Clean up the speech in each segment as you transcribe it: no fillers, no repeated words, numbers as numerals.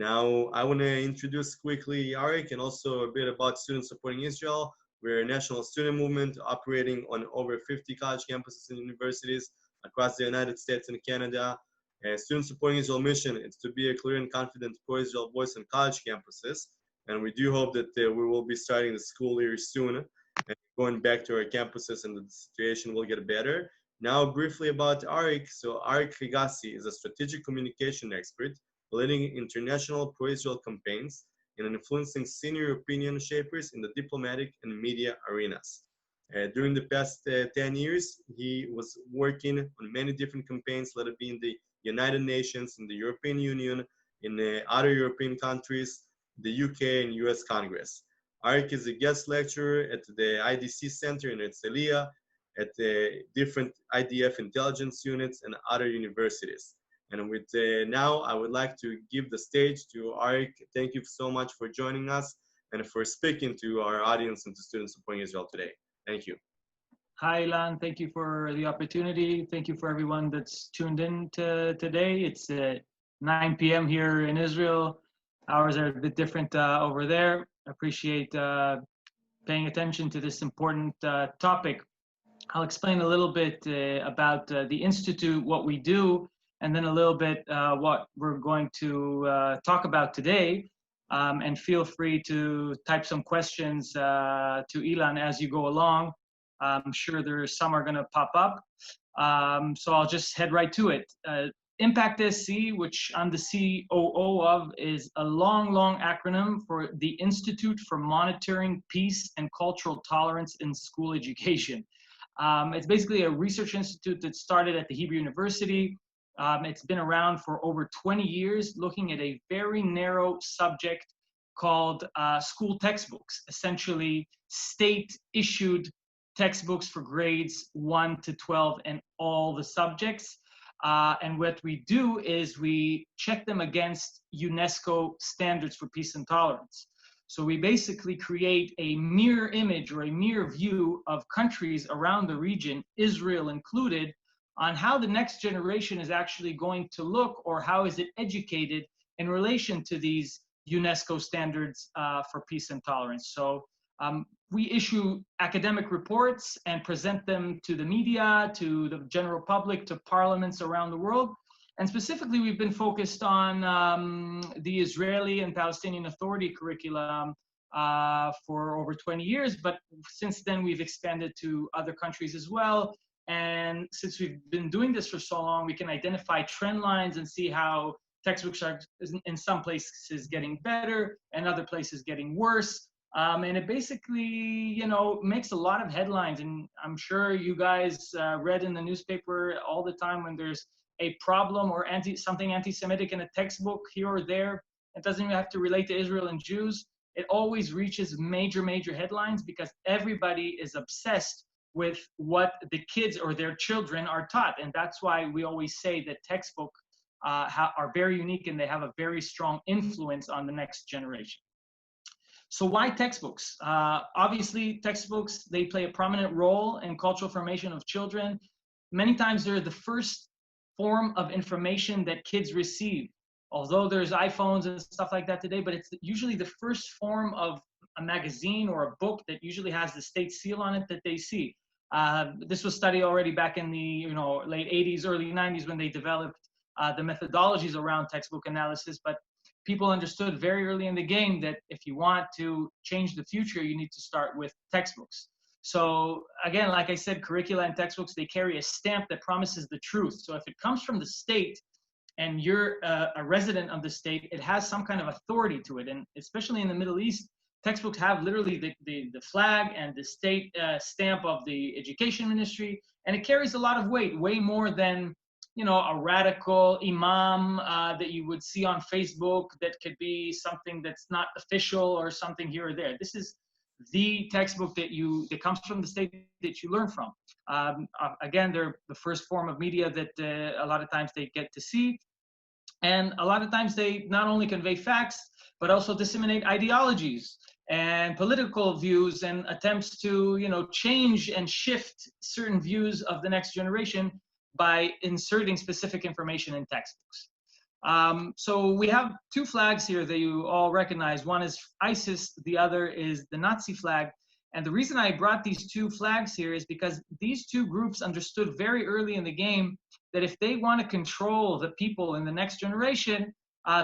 Now, I want to introduce quickly Arik and also a bit about Students Supporting Israel. We're a national student movement operating on over 50 college campuses and universities across the United States and Canada. Students Supporting Israel mission is to be a clear and confident pro-Israel voice on college campuses. And we do hope that we will be starting the school year soon and going back to our campuses and the situation will get better. Now, briefly about Arik. So Arik Agassi is a strategic communication expert leading international pro-Israel campaigns and influencing senior opinion shapers in the diplomatic and media arenas. During the past 10 years, he was working on many different campaigns, let it be in the United Nations, in the European Union, in other European countries, the UK and US Congress. Arik is a guest lecturer at the IDC Center in Herzliya, at different IDF intelligence units and other universities. And with now, I would like to give the stage to Arik. Thank you so much for joining us and for speaking to our audience and to Students Supporting Israel today. Thank you. Hi, Ilan. Thank you for the opportunity. Thank you for everyone that's tuned in today. It's 9 p.m. here in Israel. Hours are a bit different over there. Appreciate paying attention to this important topic. I'll explain a little bit about the Institute, what we do, and then a little bit what we're going to talk about today. And feel free to type some questions to Ilan as you go along. I'm sure there's some are going to pop up. So I'll just head right to it. Impact SC, which I'm the COO of, is a long acronym for the Institute for Monitoring Peace and Cultural Tolerance in School Education. It's basically a research institute that started at the Hebrew University. It's been around for over 20 years, looking at a very narrow subject called school textbooks, essentially state-issued textbooks for grades 1 to 12 and all the subjects. And what we do is we check them against UNESCO standards for peace and tolerance. So we basically create a mirror image or a mirror view of countries around the region, Israel included, on how the next generation is actually going to look or how is it educated in relation to these UNESCO standards for peace and tolerance. So we issue academic reports and present them to the media, to the general public, to parliaments around the world. And specifically, we've been focused on the Israeli and Palestinian Authority curriculum for over 20 years. But since then, we've expanded to other countries as well. And since we've been doing this for so long, we can identify trend lines and see how textbooks are in some places getting better and other places getting worse. And it basically, you know, makes a lot of headlines. And I'm sure you guys read in the newspaper all the time when there's a problem or something anti-Semitic in a textbook here or there. It doesn't even have to relate to Israel and Jews. It always reaches major headlines because everybody is obsessed with what the kids or their children are taught. And that's why we always say that textbooks are very unique and they have a very strong influence on the next generation. So why textbooks? Obviously, textbooks, they play a prominent role in cultural formation of children. Many times they're the first form of information that kids receive. Although there's iPhones and stuff like that today, but it's usually the first form of a magazine or a book that usually has the state seal on it that they see. This was studied already back in the late 80s, early 90s when they developed the methodologies around textbook analysis. But people understood very early in the game that if you want to change the future, you need to start with textbooks. So again, like I said, curricula and textbooks, they carry a stamp that promises the truth. So if it comes from the state and you're a resident of the state, it has some kind of authority to it. And especially in the Middle East, textbooks have literally the flag and the state stamp of the education ministry. And it carries a lot of weight, way more than a radical imam that you would see on Facebook that could be something that's not official or something here or there. This is the textbook that comes from the state that you learn from. Again, they're the first form of media that a lot of times they get to see. And a lot of times they not only convey facts, but also disseminate ideologies and political views and attempts to, change and shift certain views of the next generation by inserting specific information in textbooks. So we have two flags here that you all recognize. One is ISIS, the other is the Nazi flag. And the reason I brought these two flags here is because these two groups understood very early in the game that if they want to control the people in the next generation,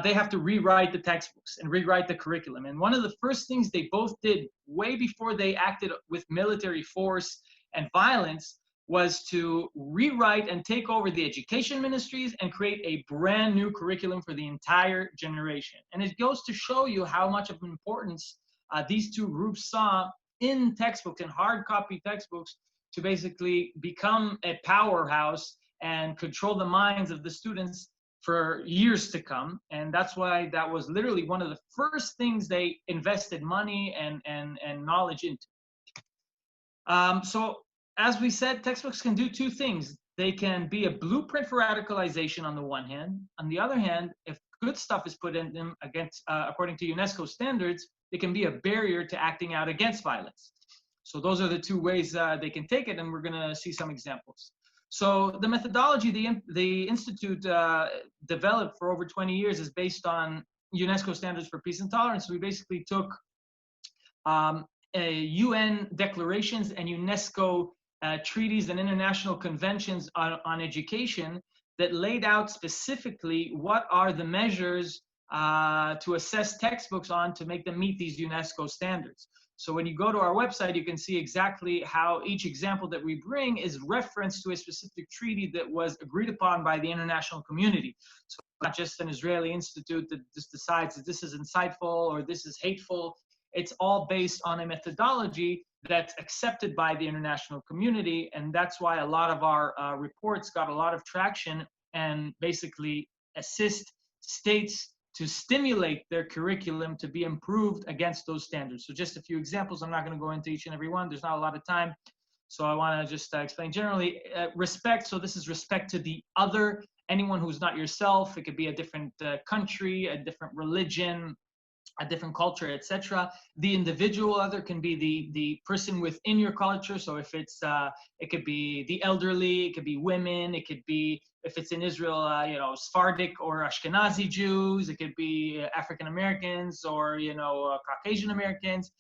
they have to rewrite the textbooks and rewrite the curriculum. And one of the first things they both did way before they acted with military force and violence was to rewrite and take over the education ministries and create a brand new curriculum for the entire generation. And it goes to show you how much of an importance these two groups saw in textbooks and hard copy textbooks to basically become a powerhouse and control the minds of the students for years to come. And that's why that was literally one of the first things they invested money and knowledge into. So as we said, textbooks can do two things. They can be a blueprint for radicalization on the one hand. On the other hand, if good stuff is put in them according to UNESCO standards, it can be a barrier to acting out against violence. So those are the two ways they can take it, and we're gonna see some examples. So the methodology the Institute developed for over 20 years is based on UNESCO standards for peace and tolerance. We basically took UN declarations and UNESCO treaties and international conventions on education that laid out specifically what are the measures to assess textbooks on to make them meet these UNESCO standards. So when you go to our website, you can see exactly how each example that we bring is referenced to a specific treaty that was agreed upon by the international community. So not just an Israeli institute that just decides that this is insightful or this is hateful. It's all based on a methodology that's accepted by the international community. And that's why a lot of our reports got a lot of traction and basically assist states to stimulate their curriculum to be improved against those standards. So just a few examples. I'm not going to go into each and every one. There's not a lot of time. So I want to just explain generally. Respect, so this is respect to the other, anyone who's not yourself. It could be a different country, a different religion, a different culture, etc. The individual other can be the person within your culture. So if it's, it could be the elderly, it could be women, it could be, if it's in Israel, you know, Sephardic or Ashkenazi Jews, it could be African Americans or, you know, Caucasian Americans.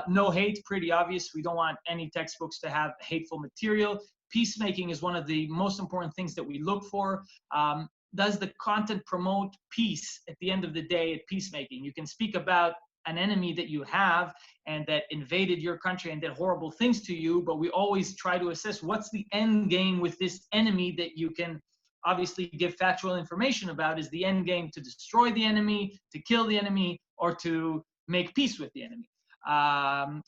No hate, pretty obvious. We don't want any textbooks to have hateful material. Peacemaking is one of the most important things that we look for. Does the content promote peace at the end of the day at peacemaking? You can speak about an enemy that you have and that invaded your country and did horrible things to you, but we always try to assess what's the end game with this enemy that you can obviously give factual information about. Is the end game to destroy the enemy, to kill the enemy, or to make peace with the enemy?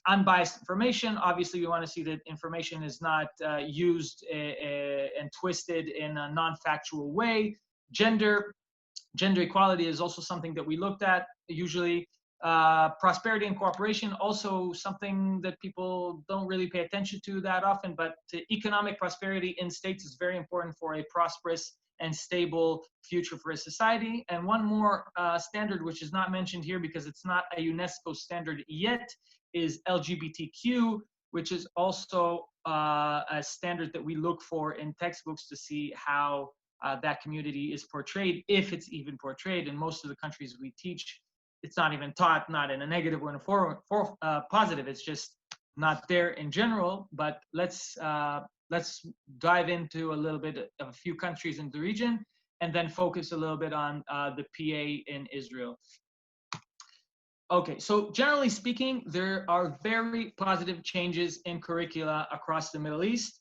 Unbiased information, obviously we want to see that information is not used and twisted in a non-factual way. Gender equality is also something that we looked at usually. Prosperity and cooperation, also something that people don't really pay attention to that often, but economic prosperity in states is very important for a prosperous and stable future for a society. And one more standard, which is not mentioned here because it's not a UNESCO standard yet, is LGBTQ, which is also a standard that we look for in textbooks to see how that community is portrayed, if it's even portrayed. In most of the countries we teach, it's not even taught, not in a negative or in a positive. It's just not there in general. But let's dive into a little bit of a few countries in the region, and then focus a little bit on the PA in Israel. Okay, so generally speaking, there are very positive changes in curricula across the Middle East,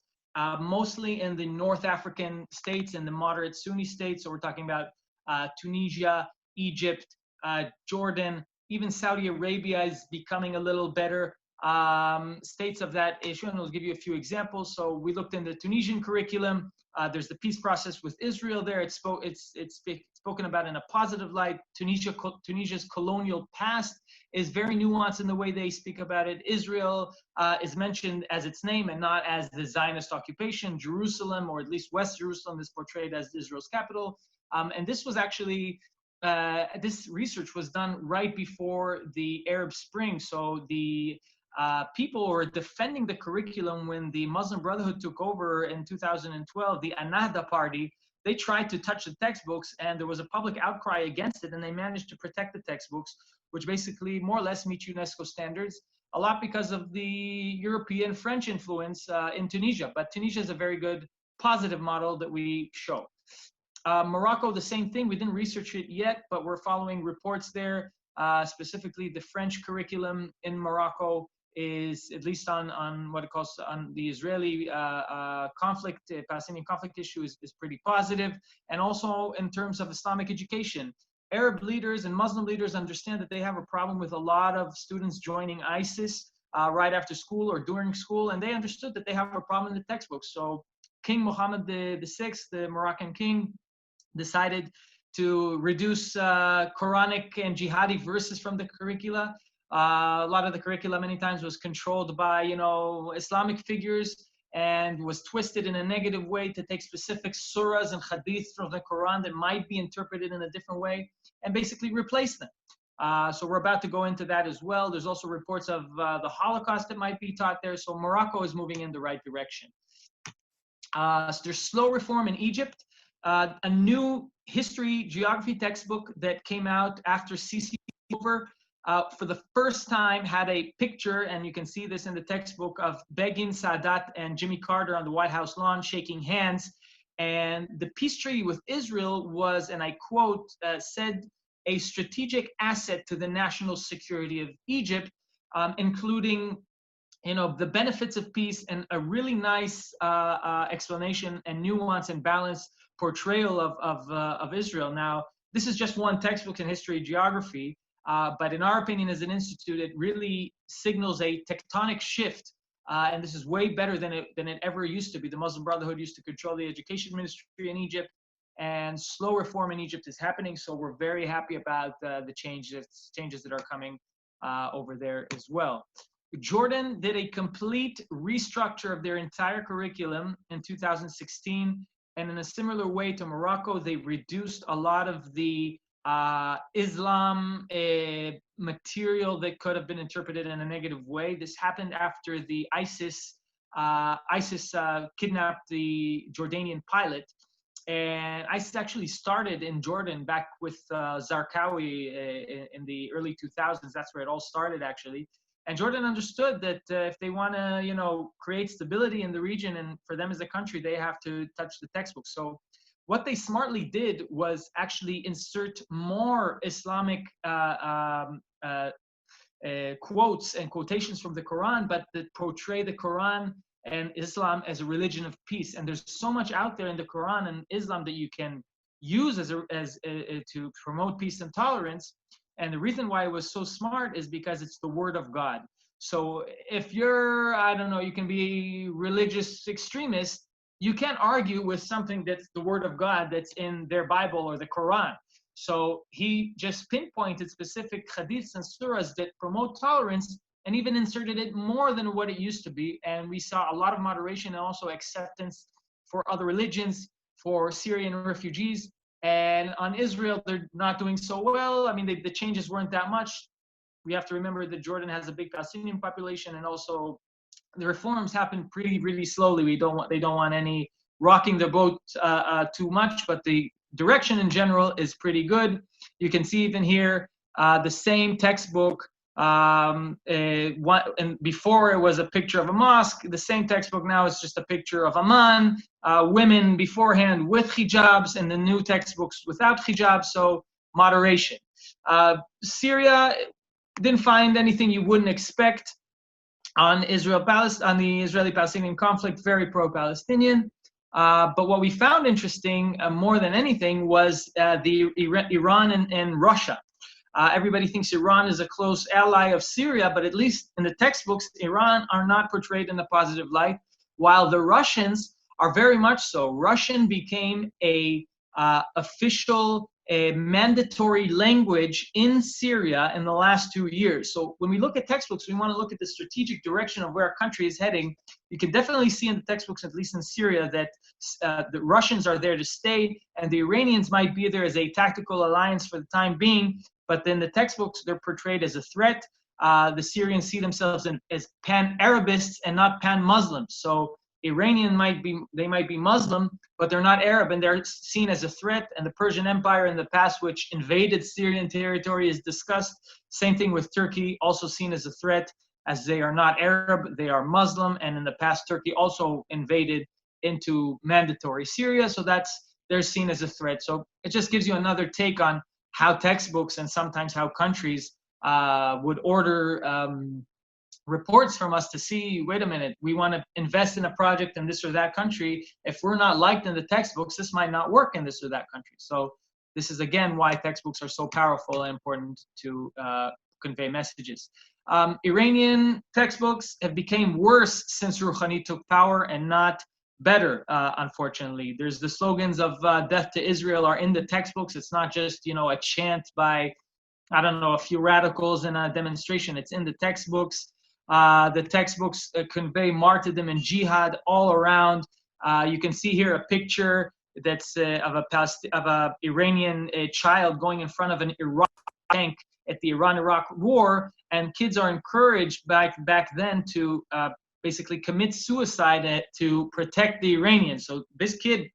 mostly in the North African states and the moderate Sunni states. So we're talking about Tunisia, Egypt, Jordan, even Saudi Arabia is becoming a little better. States of that issue, and I'll give you a few examples. So we looked in the Tunisian curriculum. There's the peace process with Israel there. It's spoken about in a positive light. Tunisia's colonial past is very nuanced in the way they speak about it. Israel is mentioned as its name and not as the Zionist occupation. Jerusalem, or at least West Jerusalem, is portrayed as Israel's capital. And this was actually, this research was done right before the Arab Spring. So the people were defending the curriculum when the Muslim Brotherhood took over in 2012. The Ennahda party they tried to touch the textbooks, and there was a public outcry against it, and they managed to protect the textbooks, which basically more or less meet UNESCO standards, a lot because of the European French influence in Tunisia. But Tunisia is a very good positive model that we show. Morocco, the same thing. We didn't research it yet, but we're following reports there. Specifically, the French curriculum in Morocco is, at least on what it calls on the Israeli conflict, Palestinian conflict issue, is pretty positive. And also in terms of Islamic education, Arab leaders and Muslim leaders understand that they have a problem with a lot of students joining ISIS right after school or during school, and they understood that they have a problem in the textbooks. So King Mohammed VI, the Moroccan king, decided to reduce Quranic and jihadi verses from the curricula. A lot of the curricula many times was controlled by, Islamic figures, and was twisted in a negative way to take specific surahs and hadiths from the Quran that might be interpreted in a different way, and basically replace them. So we're about to go into that as well. There's also reports of the Holocaust that might be taught there. So Morocco is moving in the right direction. So there's slow reform in Egypt. A new history geography textbook that came out after Sisi over, for the first time had a picture, and you can see this in the textbook, of Begin, Sadat, and Jimmy Carter on the White House lawn shaking hands. And the peace treaty with Israel was, and I quote, said, a strategic asset to the national security of Egypt, including the benefits of peace, and a really nice explanation and nuance and balanced portrayal of Israel. Now, this is just one textbook in history and geography, but in our opinion as an institute, it really signals a tectonic shift, and this is way better than it ever used to be. The Muslim Brotherhood used to control the education ministry in Egypt, and slow reform in Egypt is happening, so we're very happy about the changes that are coming over there as well. Jordan did a complete restructure of their entire curriculum in 2016, and in a similar way to Morocco, they reduced a lot of the Islam material that could have been interpreted in a negative way. This happened after the ISIS kidnapped the Jordanian pilot, and ISIS actually started in Jordan back with Zarqawi in the early 2000s. That's where it all started, actually. And Jordan understood that if they want to, create stability in the region, and for them as a country, they have to touch the textbook. So what they smartly did was actually insert more Islamic quotes and quotations from the Quran, but that portray the Quran and Islam as a religion of peace. And there's so much out there in the Quran and Islam that you can use to promote peace and tolerance. And the reason why it was so smart is because it's the word of God. So if you're, you can be religious extremist, you can't argue with something that's the word of God that's in their Bible or the Quran. So he just pinpointed specific hadiths and surahs that promote tolerance, and even inserted it more than what it used to be. And we saw a lot of moderation and also acceptance for other religions, for Syrian refugees. And on Israel, they're not doing so well. I mean, the changes weren't that much. We have to remember that Jordan has a big Palestinian population, and also the reforms happen really slowly. They don't want any rocking the boat too much, but the direction in general is pretty good. You can see even here the same textbook. And before it was a picture of a mosque. The same textbook now is just a picture of Amman, women beforehand with hijabs, and the new textbooks without hijabs. So moderation. Syria didn't find anything you wouldn't expect on the Israeli-Palestinian conflict. Very pro-Palestinian. But what we found interesting more than anything was Iran and Russia. Everybody thinks Iran is a close ally of Syria, but at least in the textbooks, Iran are not portrayed in a positive light, while the Russians are very much so. Russian became a official, mandatory language in Syria in the last 2 years. So when we look at textbooks, we want to look at the strategic direction of where our country is heading. You can definitely see in the textbooks, at least in Syria, that the Russians are there to stay, and the Iranians might be there as a tactical alliance for the time being. But then the textbooks, they're portrayed as a threat. The Syrians see themselves as pan-Arabists and not pan-Muslims. So Iranian might be Muslim, but they're not Arab, and they're seen as a threat. And the Persian Empire in the past, which invaded Syrian territory, is discussed. Same thing with Turkey, also seen as a threat, as they are not Arab, they are Muslim, and in the past Turkey also invaded into mandatory Syria, so they're seen as a threat. So it just gives you another take on how textbooks and sometimes how countries would order reports from us to see, wait a minute, we want to invest in a project in this or that country. If we're not liked in the textbooks, this might not work in this or that country. So this is again why textbooks are so powerful and important to convey messages. Iranian textbooks have become worse since Rouhani took power and not better, unfortunately. There's the slogans of death to Israel are in the textbooks. It's not just, a chant by, I don't know, a few radicals in a demonstration. It's in the textbooks. The textbooks convey martyrdom and jihad all around. You can see here a picture that's of a Iranian child going in front of an Iraqi tank at the Iran-Iraq War, and kids are encouraged back then to basically commit suicide to protect the Iranians. So this kid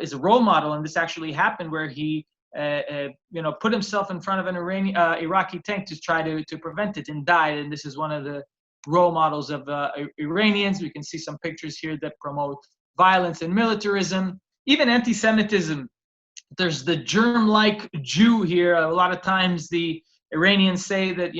is a role model, and this actually happened where he put himself in front of an Iraqi tank to try to prevent it and died. And this is one of the role models of Iranians. We can see some pictures here that promote violence and militarism, even anti-Semitism. There's the germ-like Jew here. A lot of times the Iranians say that,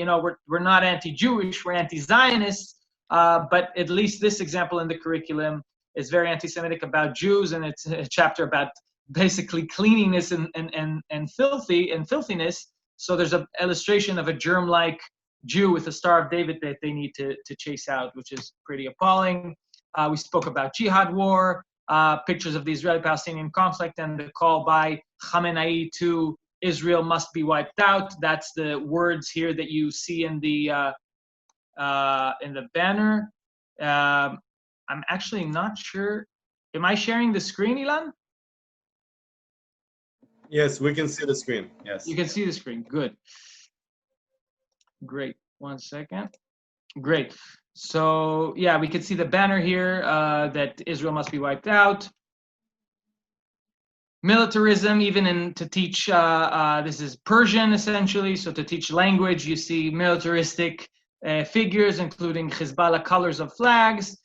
we're not anti-Jewish, we're anti-Zionists, but at least this example in the curriculum is very anti-Semitic about Jews, and it's a chapter about basically cleanliness and filthiness. So there's an illustration of a germ-like Jew with a Star of David that they need to chase out, which is pretty appalling. We spoke about Jihad War, pictures of the Israeli-Palestinian conflict, and the call by Khamenei to Israel must be wiped out. That's the words here that you see in the banner. I'm actually not sure. Am I sharing the screen, Ilan? Yes, we can see the screen. Yes. You can see the screen. Good. Great. 1 second. Great. So, yeah, we can see the banner here that Israel must be wiped out. Militarism, even to teach, this is Persian essentially, so to teach language, you see militaristic figures, including Hezbollah colors of flags.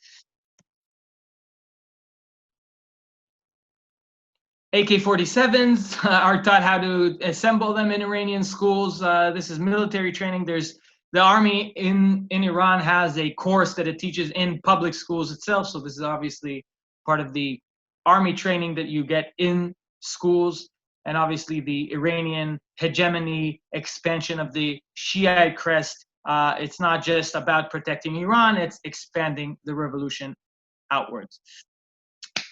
AK-47s are taught how to assemble them in Iranian schools. This is military training. There's the army in Iran has a course that it teaches in public schools itself. So this is obviously part of the army training that you get in schools. And obviously the Iranian hegemony, expansion of the Shiite crest. It's not just about protecting Iran, it's expanding the revolution outwards.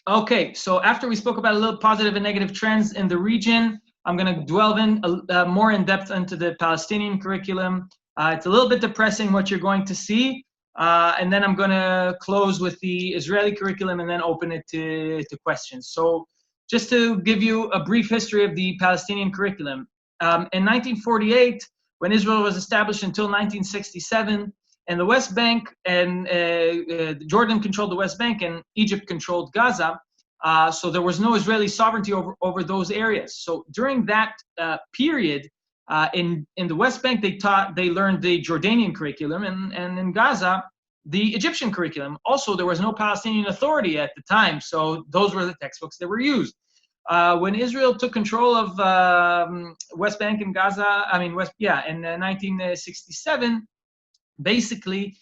Okay, so after we spoke about a little positive and negative trends in the region, I'm going to delve in more in depth into the Palestinian curriculum. It's a little bit depressing what you're going to see, and then I'm going to close with the Israeli curriculum and then open it to questions. So just to give you a brief history of the Palestinian curriculum. In 1948, when Israel was established until 1967, and the West Bank and Jordan controlled the West Bank and Egypt controlled Gaza. So there was no Israeli sovereignty over those areas. So during that period, in the West Bank, they learned the Jordanian curriculum, and in Gaza, the Egyptian curriculum. Also, there was no Palestinian Authority at the time, so those were the textbooks that were used. When Israel took control of West Bank and Gaza, in 1967. Basically,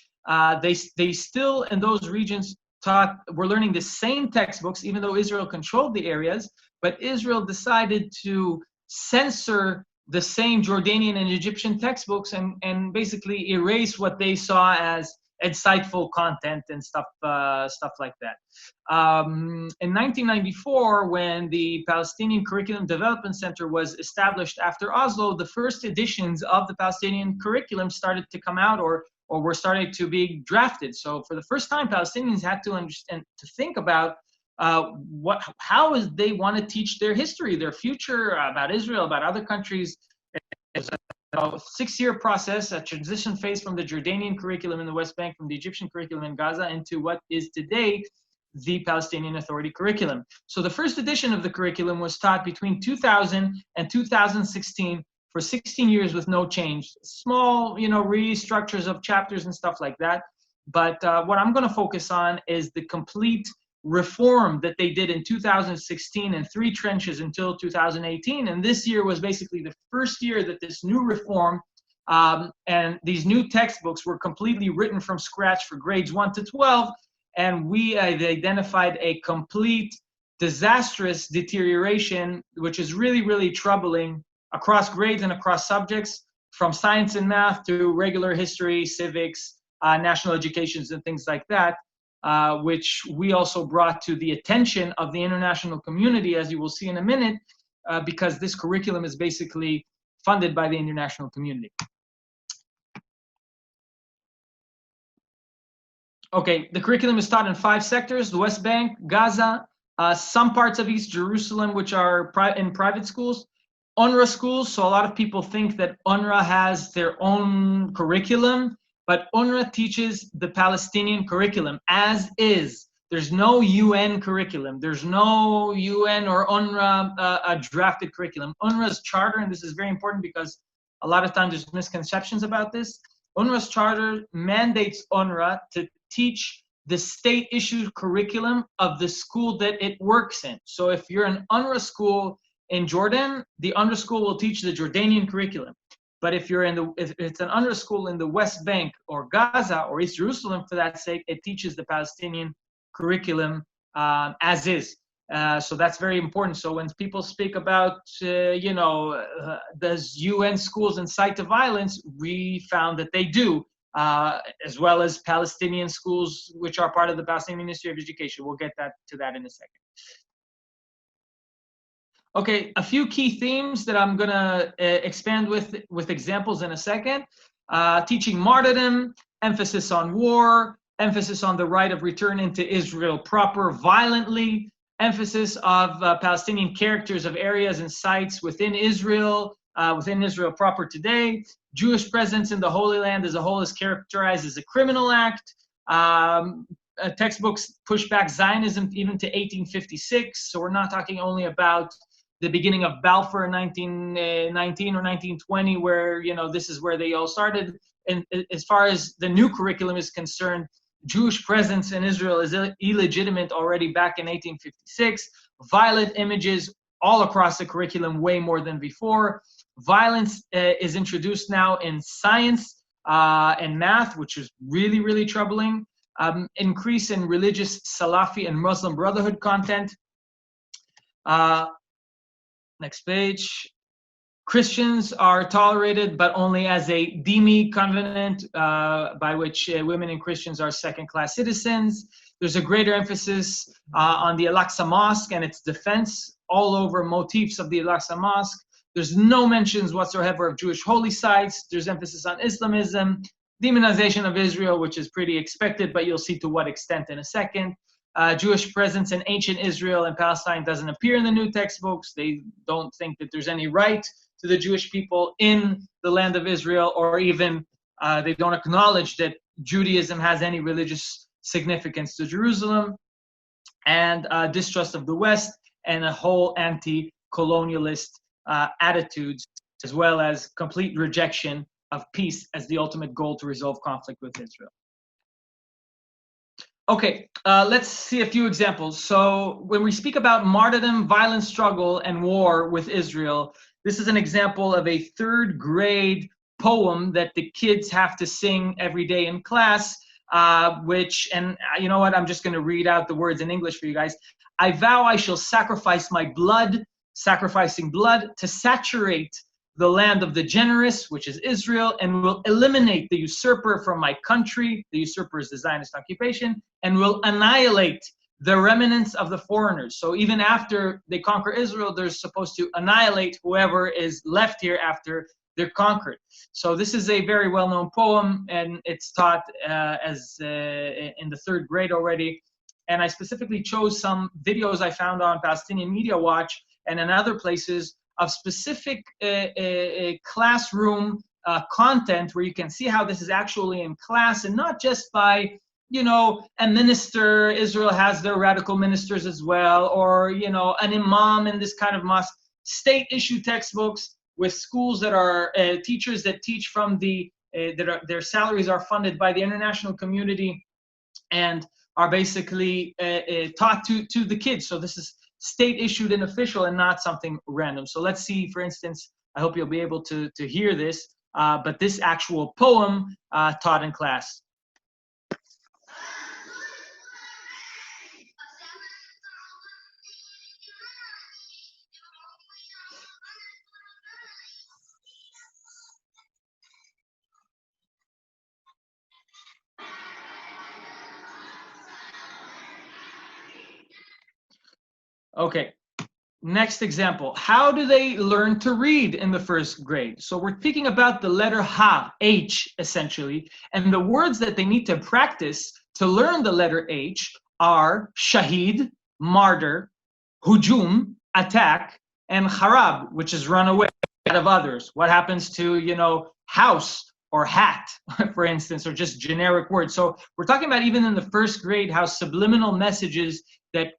they still in those regions were learning the same textbooks, even though Israel controlled the areas. But Israel decided to censor the same Jordanian and Egyptian textbooks and basically erase what they saw as insightful content and stuff like that. In 1994, when the Palestinian Curriculum Development Center was established after Oslo, the first editions of the Palestinian curriculum started to come out or were starting to be drafted. So for the first time, Palestinians had to understand, to think about how they want to teach their history, their future, about Israel, about other countries. It's a 6-year process, a transition phase from the Jordanian curriculum in the West Bank, from the Egyptian curriculum in Gaza, into what is today the Palestinian Authority curriculum. So the first edition of the curriculum was taught between 2000 and 2016 for 16 years with no change. Small, restructures of chapters and stuff like that. But what I'm going to focus on is the complete reform that they did in 2016 in 3 trenches until 2018. And this year was basically the first year that this new reform and these new textbooks were completely written from scratch for grades 1 to 12. And we identified a complete disastrous deterioration, which is really, really troubling across grades and across subjects, from science and math to regular history, civics, national educations, and things like that, which we also brought to the attention of the international community, as you will see in a minute, because this curriculum is basically funded by the international community. Okay, the curriculum is taught in 5 sectors: the West Bank, Gaza, some parts of East Jerusalem, which are in private schools, UNRWA schools. So a lot of people think that UNRWA has their own curriculum, but UNRWA teaches the Palestinian curriculum as is. There's no UN curriculum. There's no UN or UNRWA drafted curriculum. UNRWA's charter, and this is very important because a lot of times there's misconceptions about this, UNRWA's charter mandates UNRWA to teach the state-issued curriculum of the school that it works in. So if you're an UNRWA school in Jordan, the UNRWA school will teach the Jordanian curriculum. But if it's an UNRWA school in the West Bank or Gaza or East Jerusalem, for that sake, it teaches the Palestinian curriculum as is. So that's very important. So when people speak about, does UN schools incite to violence, we found that they do, as well as Palestinian schools, which are part of the Palestinian Ministry of Education. We'll get to that in a second. Okay, a few key themes that I'm going to expand with examples in a second. Teaching martyrdom, emphasis on war, emphasis on the right of return into Israel proper violently, emphasis of Palestinian characters of areas and sites within Israel proper today. Jewish presence in the Holy Land as a whole is characterized as a criminal act. Textbooks push back Zionism even to 1856, so we're not talking only about the beginning of Balfour in 1919 or 1920, where, this is where they all started. And as far as the new curriculum is concerned, Jewish presence in Israel is illegitimate already back in 1856. Violent images all across the curriculum, way more than before. Violence is introduced now in science and math, which is really, really troubling. Increase in religious Salafi and Muslim Brotherhood content. Next page. Christians are tolerated, but only as a dhimmi covenant, by which women and Christians are second-class citizens. There's a greater emphasis on the Al-Aqsa Mosque and its defense, all over motifs of the Al-Aqsa Mosque. There's no mentions whatsoever of Jewish holy sites. There's emphasis on Islamism, demonization of Israel, which is pretty expected, but you'll see to what extent in a second. Jewish presence in ancient Israel and Palestine doesn't appear in the new textbooks. They don't think that there's any right to the Jewish people in the land of Israel, or even they don't acknowledge that Judaism has any religious significance to Jerusalem, and distrust of the West, and a whole anti-colonialist attitudes, as well as complete rejection of peace as the ultimate goal to resolve conflict with Israel. Okay, let's see a few examples. So when we speak about martyrdom, violent struggle, and war with Israel, this is an example of a 3rd grade poem that the kids have to sing every day in class, and you know what, I'm just going to read out the words in English for you guys. I vow I shall sacrifice my blood, sacrificing blood, to saturate the land of the generous, which is Israel, and will eliminate the usurper from my country. The usurper is the Zionist occupation, and will annihilate the remnants of the foreigners. So even after they conquer Israel, they're supposed to annihilate whoever is left here after they're conquered. So this is a very well-known poem, and it's taught in the 3rd grade already. And I specifically chose some videos I found on Palestinian Media Watch and in other places of specific classroom content, where you can see how this is actually in class, and not just by you know, a minister, Israel has their radical ministers as well, or, you know, an imam in this kind of mosque. State issue textbooks with schools that are teachers that teach from their salaries are funded by the international community and are basically taught to the kids. So this is state issued and official and not something random. So let's see, for instance, I hope you'll be able to hear this, but this actual poem taught in class. Okay, next example. How do they learn to read in the first grade? So we're thinking about the letter Ha, H, essentially, and the words that they need to practice to learn the letter H are shahid, martyr, hujum, attack, and harab, which is run away of others. What happens to, you know, house or hat, for instance, or just generic words. So we're talking about even in the first grade how subliminal messages that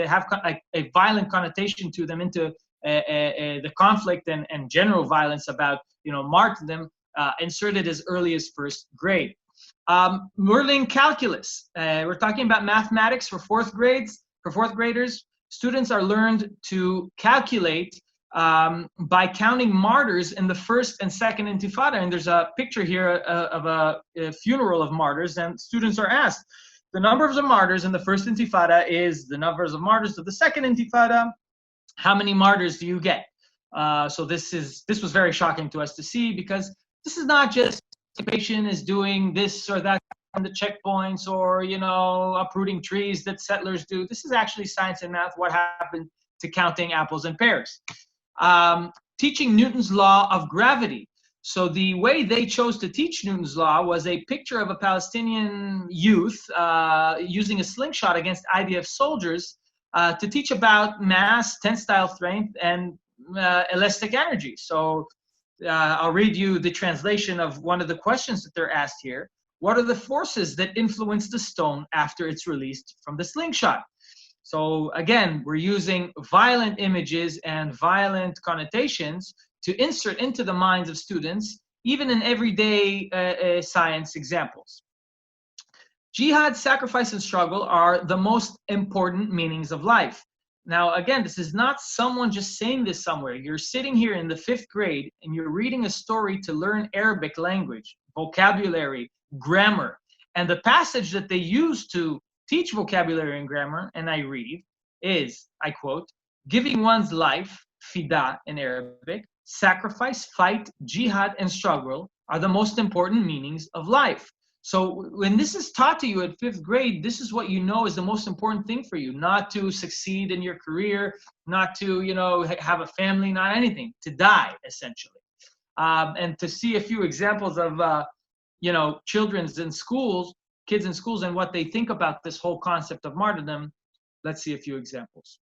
have a violent connotation to them into the conflict and general violence about, you know, martyrdom inserted as early as first grade. Learning calculus. We're talking about mathematics for fourth graders. Students are learned to calculate by counting martyrs in the first and second intifada. And there's a picture here of a funeral of martyrs, and students are asked, the numbers of martyrs in the first intifada is the numbers of martyrs of the second intifada. How many martyrs do you get? So this was very shocking to us to see, because this is not just occupation is doing this or that on the checkpoints, or, you know, uprooting trees that settlers do. This is actually science and math, what happened to counting apples and pears. Teaching Newton's law of gravity. So the way they chose to teach Newton's law was a picture of a Palestinian youth using a slingshot against IDF soldiers to teach about mass, tensile strength, and elastic energy. So I'll read you the translation of one of the questions that they're asked here. What are the forces that influence the stone after it's released from the slingshot? So again, we're using violent images and violent connotations to insert into the minds of students, even in everyday science examples. Jihad, sacrifice, and struggle are the most important meanings of life. Now, again, this is not someone just saying this somewhere. You're sitting here in the 5th grade and you're reading a story to learn Arabic language, vocabulary, grammar. And the passage that they use to teach vocabulary and grammar, and I read, is, I quote, giving one's life, fida in Arabic, sacrifice, fight, jihad, and struggle are the most important meanings of life. So when this is taught to you at 5th grade, this is what you know is the most important thing for you, not to succeed in your career, not to, you know, have a family, not anything, to die, essentially. And to see a few examples of, you know, kids in schools, and what they think about this whole concept of martyrdom, let's see a few examples.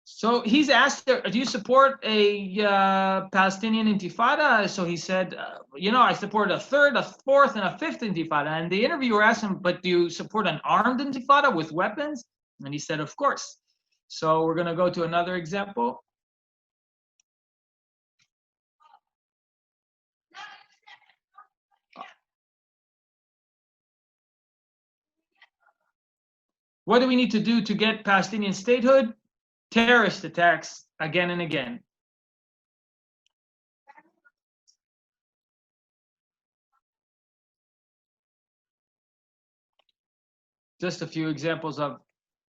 So he's asked, do you support a Palestinian intifada? So he said, you know, I support a 3rd, a 4th, and a 5th intifada. And the interviewer asked him, but do you support an armed intifada with weapons? And he said, of course. So we're going to go to another example. What do we need to do to get Palestinian statehood? Terrorist attacks again and again. Just a few examples of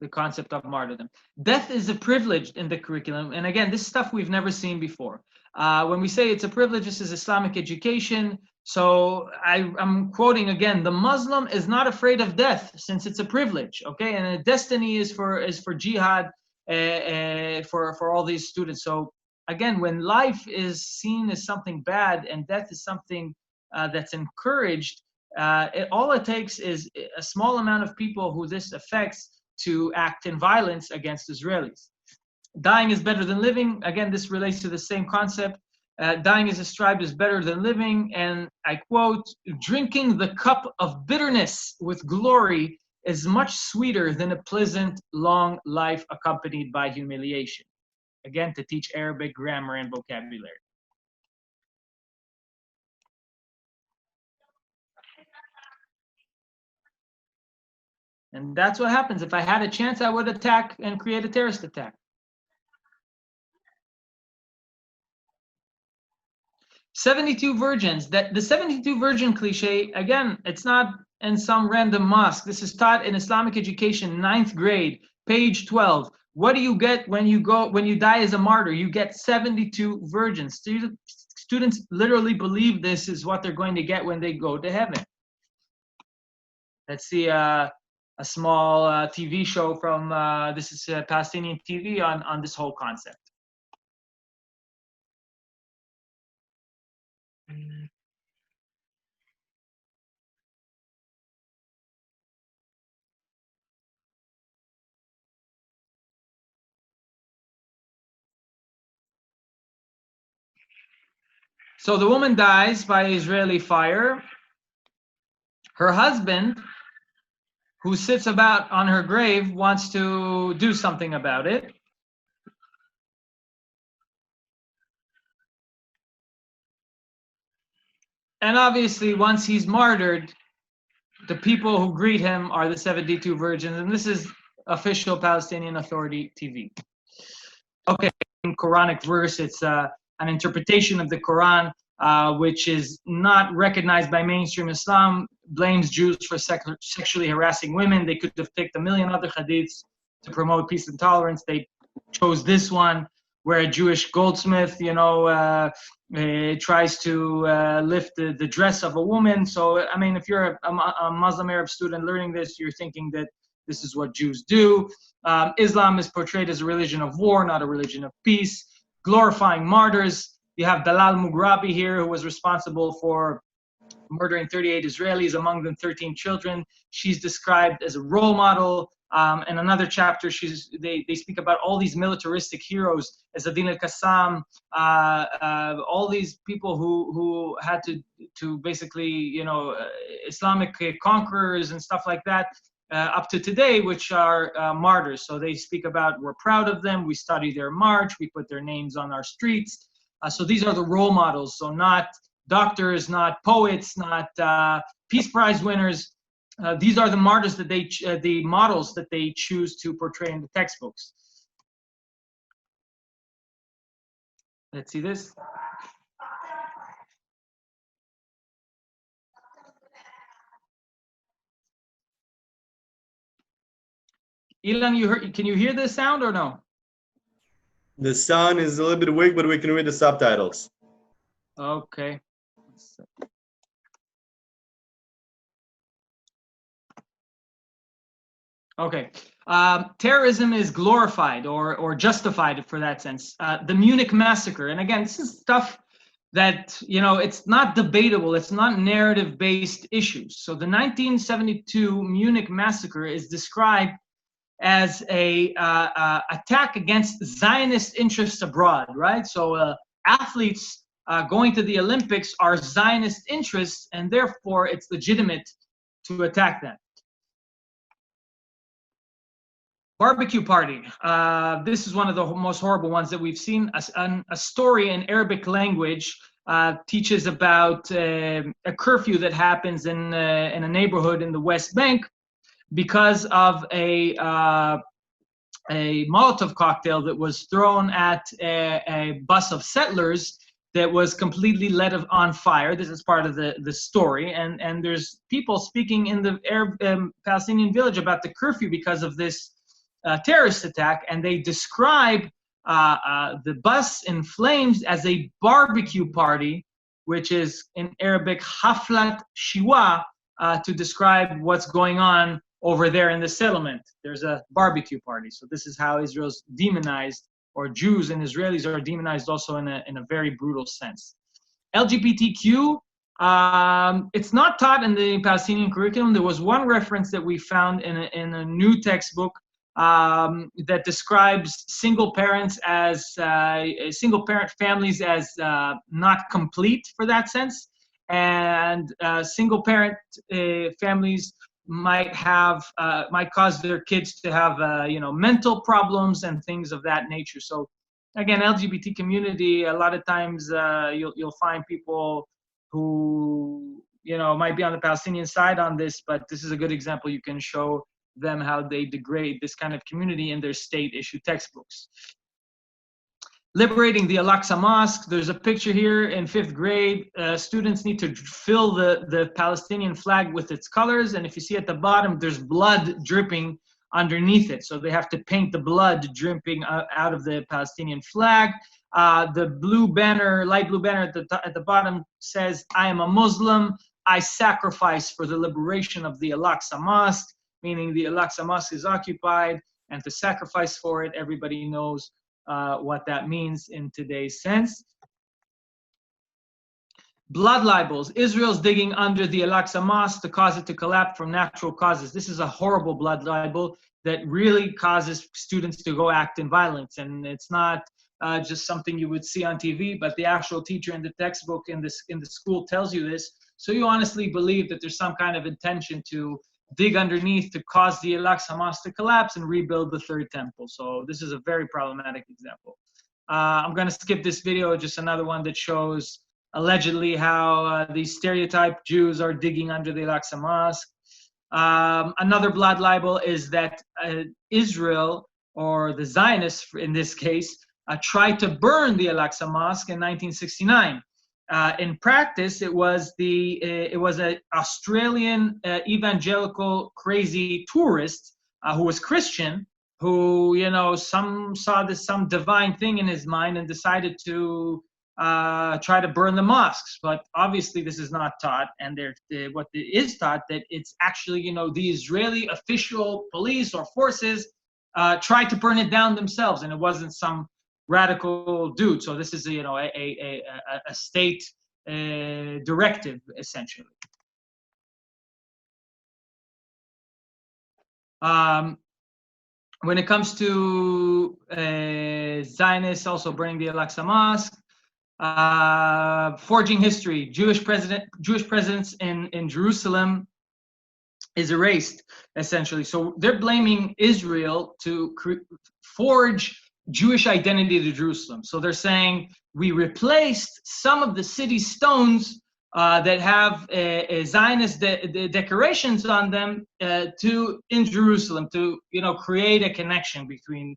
the concept of martyrdom. Death is a privilege in the curriculum. And again, this stuff we've never seen before. When we say it's a privilege, this is Islamic education. So I'm quoting again, the Muslim is not afraid of death since it's a privilege, okay? And the destiny is for jihad for all these students. So again, when life is seen as something bad and death is something that's encouraged, all it takes is a small amount of people who this affects to act in violence against Israelis. Dying is better than living. Again, this relates to the same concept. Dying is described as better than living, and I quote, "Drinking the cup of bitterness with glory is much sweeter than a pleasant, long life accompanied by humiliation." Again, to teach Arabic grammar and vocabulary. And that's what happens. If I had a chance, I would attack and create a terrorist attack. 72 virgins. That the 72 virgin cliche, again, it's not in some random mosque. This is taught in Islamic education, 9th grade, page 12. What do you get when you die as a martyr? You get 72 virgins. Students literally believe this is what they're going to get when they go to heaven. Let's see a small TV show from this is Palestinian TV on this whole concept. So the woman dies by Israeli fire. Her husband, who sits about on her grave, wants to do something about it. And obviously, once he's martyred, the people who greet him are the 72 virgins. And this is official Palestinian Authority TV. Okay, in Quranic verse, it's an interpretation of the Quran, which is not recognized by mainstream Islam, blames Jews for sexually harassing women. They could have picked a million other hadiths to promote peace and tolerance. They chose this one, where a Jewish goldsmith, tries to lift the dress of a woman. So, I mean, if you're a Muslim Arab student learning this, you're thinking that this is what Jews do. Islam is portrayed as a religion of war, not a religion of peace. Glorifying martyrs. You have Dalal Mughrabi here, who was responsible for murdering 38 Israelis, among them 13 children. She's described as a role model. In another chapter, they speak about all these militaristic heroes, Ezzadin al-Qassam, all these people who had to basically, Islamic conquerors and stuff like that, up to today, which are martyrs. So they speak about, we're proud of them, we study their march, we put their names on our streets. So these are the role models. So not doctors, not poets, not Peace Prize winners. These are the martyrs that the models that they choose to portray in the textbooks. Let's see this. Ilan, can you hear this sound or no? The sound is a little bit weak, but we can read the subtitles. Okay. Okay. Terrorism is glorified or justified for that sense. The Munich Massacre, and again, this is stuff that, it's not debatable. It's not narrative-based issues. So the 1972 Munich Massacre is described as a attack against Zionist interests abroad, right? So athletes going to the Olympics are Zionist interests, and therefore it's legitimate to attack them. Barbecue party. This is one of the most horrible ones that we've seen. A story in Arabic language teaches about a curfew that happens in a neighborhood in the West Bank because of a Molotov cocktail that was thrown at a bus of settlers that was completely lit on fire. This is part of the story. And there's people speaking in the Arab Palestinian village about the curfew because of this terrorist attack, and they describe the bus in flames as a barbecue party, which is in Arabic haflat shiwa, to describe what's going on over there in the settlement. There's a barbecue party. So this is how Israel's demonized, or Jews and Israelis are demonized also in a very brutal sense. LGBTQ, it's not taught in the Palestinian curriculum. There was one reference that we found in a new textbook that describes single parents as single parent families as not complete for that sense, and single parent families might cause their kids to have mental problems and things of that nature. So again, LGBT community, a lot of times you'll find people who might be on the Palestinian side on this, but this is a good example. You can show them how they degrade this kind of community in their state-issued textbooks. Liberating the Al-Aqsa Mosque. There's a picture here in 5th grade. Students need to fill the Palestinian flag with its colors, and if you see at the bottom, there's blood dripping underneath it. So they have to paint the blood dripping out of the Palestinian flag. The blue banner, light blue banner at the bottom says, "I am a Muslim. I sacrifice for the liberation of the Al-Aqsa Mosque," meaning the Al-Aqsa Mosque is occupied, and to sacrifice for it, everybody knows what that means in today's sense. Blood libels. Israel's digging under the Al-Aqsa Mosque to cause it to collapse from natural causes. This is a horrible blood libel that really causes students to go act in violence. And it's not just something you would see on TV, but the actual teacher in the textbook in the school tells you this. So you honestly believe that there's some kind of intention to dig underneath to cause the Al-Aqsa Mosque to collapse and rebuild the third temple. So this is a very problematic example. I'm going to skip this video, just another one that shows allegedly how these stereotyped Jews are digging under the Al-Aqsa Mosque. Another blood libel is that Israel, or the Zionists in this case, tried to burn the Al-Aqsa Mosque in 1969. In practice, it was an Australian evangelical crazy tourist who was Christian, who some divine thing in his mind and decided to try to burn the mosques. But obviously, this is not taught, and what is taught that it's actually the Israeli official police or forces tried to burn it down themselves, and it wasn't some radical dude. So this is a state directive essentially. When it comes to Zionists also burning the Al-Aqsa Mosque, forging history, Jewish presidents in Jerusalem is erased essentially. So they're blaming Israel to forge Jewish identity to Jerusalem. So they're saying we replaced some of the city stones that have Zionist decorations on them in Jerusalem to create a connection between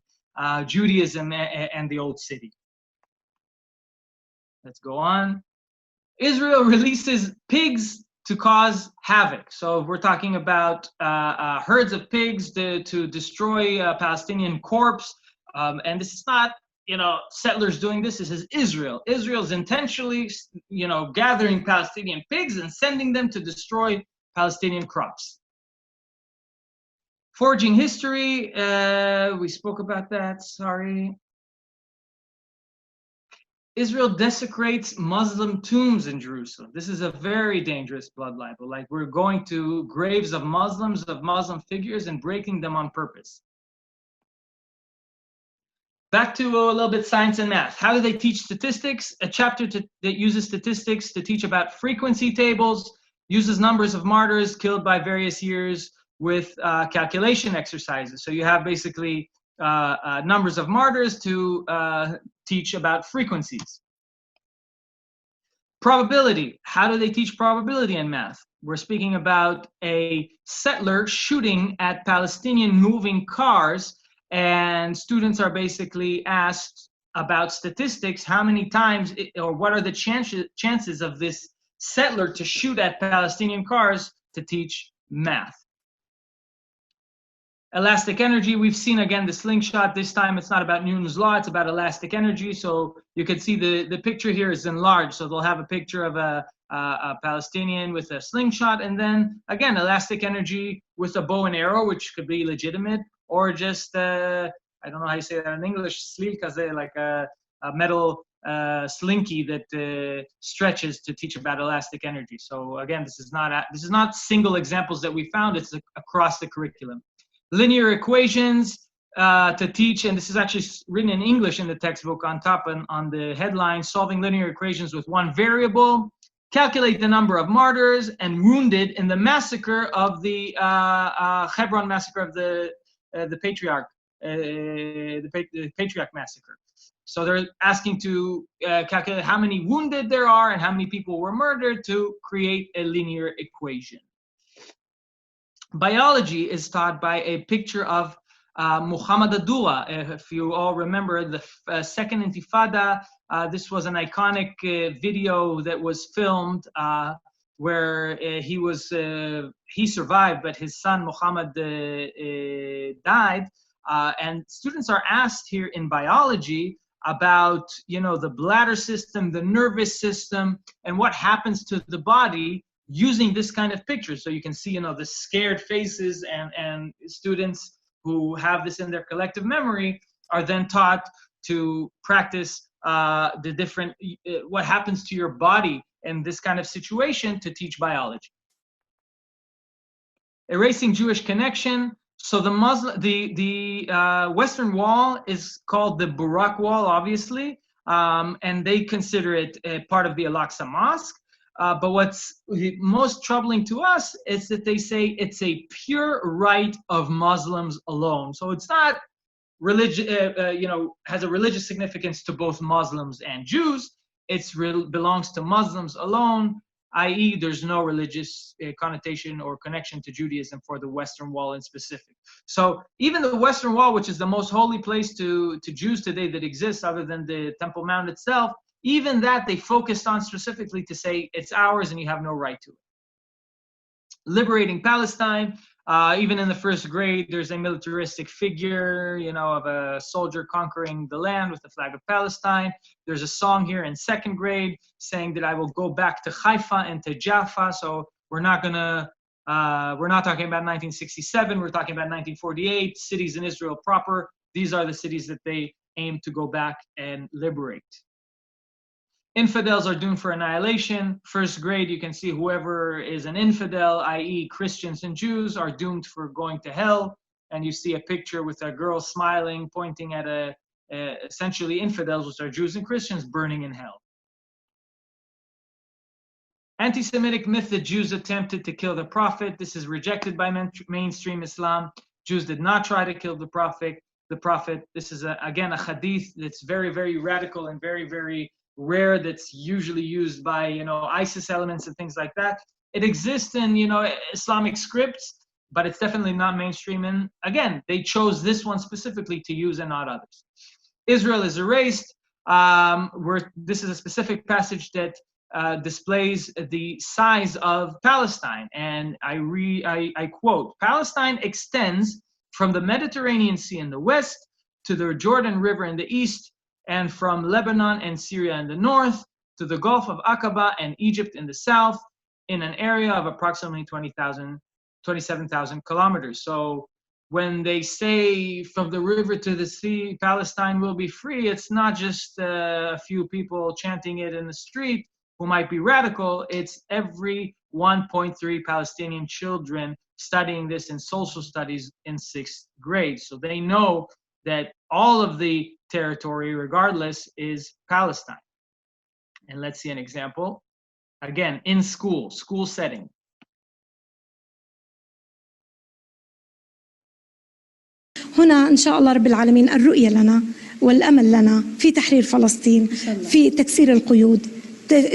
Judaism and the old city. Let's go on. Israel releases pigs to cause havoc. So we're talking about herds of pigs to destroy a Palestinian corpse. And this is not, settlers doing this. This is Israel. Israel's intentionally, gathering Palestinian pigs and sending them to destroy Palestinian crops. Forging history, we spoke about that, sorry. Israel desecrates Muslim tombs in Jerusalem. This is a very dangerous blood libel. Like, we're going to graves of Muslims, of Muslim figures, and breaking them on purpose. Back to a little bit science and math. How do they teach statistics? A chapter that uses statistics to teach about frequency tables, uses numbers of martyrs killed by various years with calculation exercises. So you have basically numbers of martyrs to teach about frequencies. Probability. How do they teach probability in math? We're speaking about a settler shooting at Palestinian moving cars, and students are basically asked about statistics, how many times or what are the chances of this settler to shoot at Palestinian cars, to teach math. Elastic energy, we've seen again the slingshot. This time it's not about Newton's law, it's about elastic energy. So you can see the picture here is enlarged. So they'll have a picture of a Palestinian with a slingshot, and then again elastic energy with a bow and arrow, which could be legitimate, or just I don't know how you say that in English, slilkaze, like a metal slinky that stretches to teach about elastic energy. So again, this is not single examples that we found, it's across the curriculum. Linear equations, to teach, and this is actually written in English in the textbook on top and on the headline, solving linear equations with one variable, calculate the number of martyrs and wounded in the massacre of the Hebron massacre of the Patriarch, the Patriarch massacre. So they're asking to calculate how many wounded there are and how many people were murdered to create a linear equation. Biology is taught by a picture of Muhammad Abdullah. If you all remember the Second Intifada, this was an iconic video that was filmed where he survived, but his son Muhammad died. And students are asked here in biology about, the bladder system, the nervous system, and what happens to the body using this kind of picture. So you can see, the scared faces, and students who have this in their collective memory are then taught to practice the different, what happens to your body in this kind of situation to teach biology. Erasing Jewish connection. So the Western Wall is called the Burak Wall, obviously, and they consider it a part of the Al-Aqsa Mosque. But what's most troubling to us is that they say it's a pure right of Muslims alone. So it's not has a religious significance to both Muslims and Jews. It belongs to Muslims alone, i.e. there's no religious connotation or connection to Judaism for the Western Wall in specific. So even the Western Wall, which is the most holy place to Jews today that exists other than the Temple Mount itself, even that they focused on specifically to say it's ours and you have no right to it. Liberating Palestine. Even in the first grade, there's a militaristic figure, of a soldier conquering the land with the flag of Palestine. There's a song here in second grade saying that I will go back to Haifa and to Jaffa. So we're not talking about 1967. We're talking about 1948, cities in Israel proper. These are the cities that they aim to go back and liberate. Infidels are doomed for annihilation. First grade, you can see whoever is an infidel, i.e. Christians and Jews, are doomed for going to hell. And you see a picture with a girl smiling, pointing at essentially infidels, which are Jews and Christians, burning in hell. Anti-Semitic myth that Jews attempted to kill the Prophet. This is rejected by mainstream Islam. Jews did not try to kill the Prophet. This is, again, a hadith that's very, very radical and very, very rare, that's usually used by ISIS elements and things like that. It exists in Islamic scripts, but it's definitely not mainstream. And again, they chose this one specifically to use and not others. Israel is erased. This is a specific passage that displays the size of Palestine, and I quote: Palestine extends from the Mediterranean Sea in the west to the Jordan River in the east, and from Lebanon and Syria in the north to the Gulf of Aqaba and Egypt in the south, in an area of approximately 27,000 kilometers. So when they say from the river to the sea, Palestine will be free, it's not just a few people chanting it in the street who might be radical. It's every 1.3 Palestinian children studying this in social studies in 6th grade. So they know that all of the territory, regardless, is Palestine. And let's see an example. Again, in school setting. هنا إن شاء الله رب العالمين الرؤية لنا والأمل لنا في تحرير فلسطين، في تكسير القيود،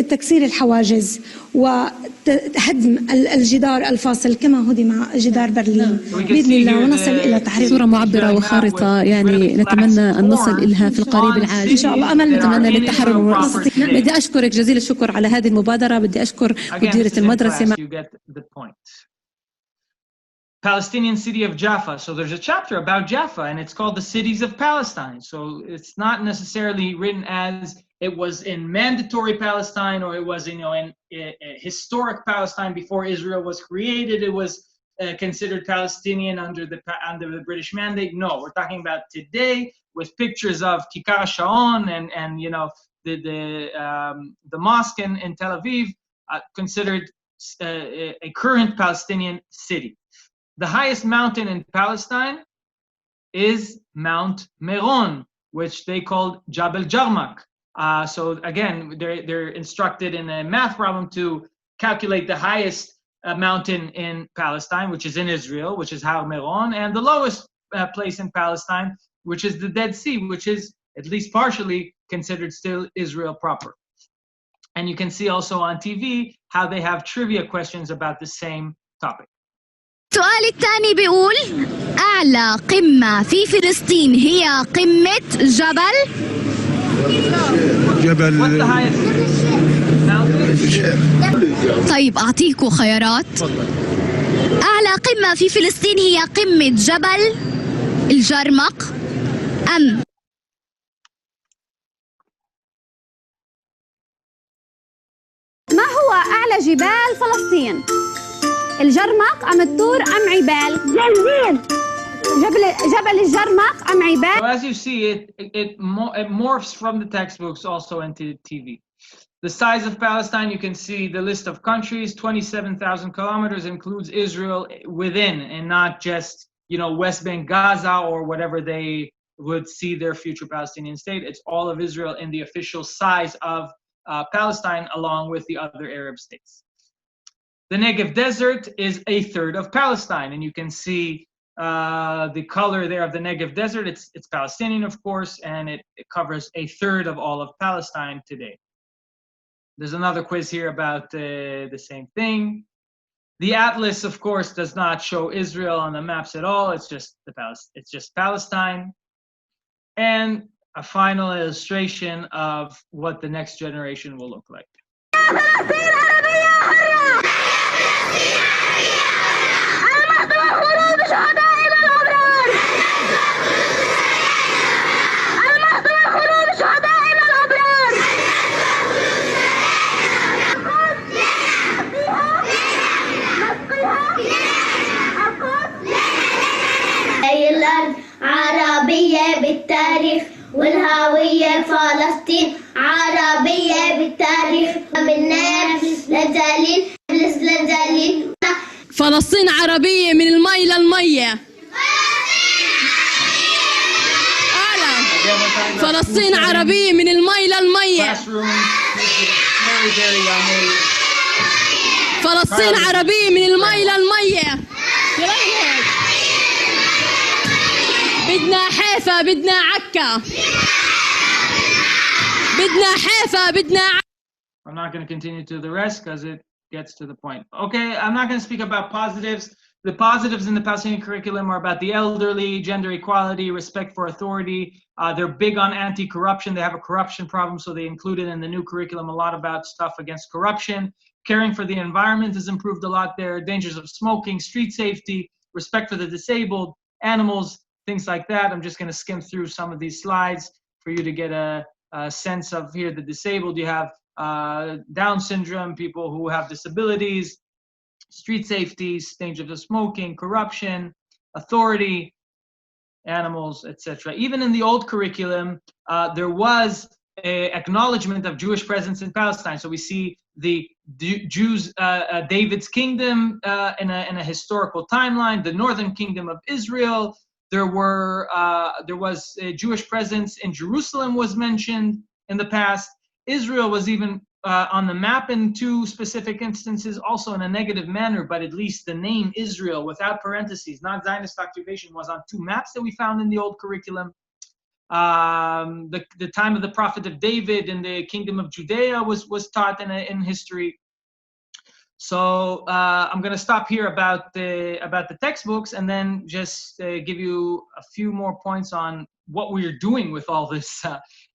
تكسير الحواجز وهدم الجدار الفاصل كما هدم جدار برلين بإذن الله، ونصل إلى تحرير. صورة معبرة وخارطة يعني نتمنى أن نصل إليها في القريب العاجل إن شاء الله. أمل نتمنى للتحرر. بدي أشكرك جزيل الشكر على هذه المبادرة. بدي أشكر مديرة المدرسة. Palestinian city of Jaffa. So there's a chapter about Jaffa, and it's called the Cities of Palestine. So it's not necessarily written as it was in mandatory Palestine, or it was in historic Palestine before Israel was created. It was considered Palestinian under the British Mandate. No, we're talking about today with pictures of Kikar Shaon and the mosque in Tel Aviv, considered a current Palestinian city. The highest mountain in Palestine is Mount Meron, which they called Jabal Jarmak. So again, they're instructed in a math problem to calculate the highest mountain in Palestine, which is in Israel, which is Har Meron, and the lowest place in Palestine, which is the Dead Sea, which is at least partially considered still Israel proper. And you can see also on TV how they have trivia questions about the same topic. السؤال الثاني بيقول أعلى قمة في فلسطين هي قمة جبل What's the highest mountain? طيب أعطيكم خيارات. أعلى قمة في فلسطين هي قمة جبل الجرمق أم ما هو أعلى جبال فلسطين؟ الجرمق أم الطور أم عبال؟ جبل الجرمق أم عبال؟ So as you see, it morphs from the textbooks also into TV. The size of Palestine, you can see the list of countries, 27,000 kilometers, includes Israel within, and not just, West Bank, Gaza, or whatever they would see their future Palestinian state. It's all of Israel in the official size of Palestine, along with the other Arab states. The Negev Desert is a third of Palestine, and you can see the color there of the Negev Desert. It's Palestinian, of course, and it covers a third of all of Palestine today. There's another quiz here about the same thing. The atlas, of course, does not show Israel on the maps at all. It's just Palestine. And a final illustration of what the next generation will look like. عربية بالتاريخ والهوية فلسطين عربية بالتاريخ من نابلس لجليل فلسطين عربية من المي للمية فلسطين عربية من المي للمية فلسطين عربية من المي للمية بدنا حيفا بدنا عكا بدنا حيفا بدنا I'm not going to continue to the rest because it gets to the point. Okay, I'm not going to speak about positives. The positives in the Palestinian curriculum are about the elderly, gender equality, respect for authority. They're big on anti-corruption. They have a corruption problem, so they included in the new curriculum a lot about stuff against corruption. Caring for the environment has improved a lot there. Dangers of smoking, street safety, respect for the disabled, animals, things like that. I'm just going to skim through some of these slides for you to get a sense of here the disabled. You have Down syndrome, people who have disabilities, street safety, dangers of smoking, corruption, authority, animals, etc. Even in the old curriculum, there was an acknowledgement of Jewish presence in Palestine. So we see the Jews, David's kingdom in a historical timeline, the northern kingdom of Israel. There was a Jewish presence in Jerusalem was mentioned in the past. Israel was even on the map in two specific instances, also in a negative manner, but at least the name Israel without parentheses, not Zionist occupation, was on two maps that we found in the old curriculum. The time of the prophet of David in the kingdom of Judea was taught in history. So I'm going to stop here about the textbooks and then just give you a few more points on what we're doing with all this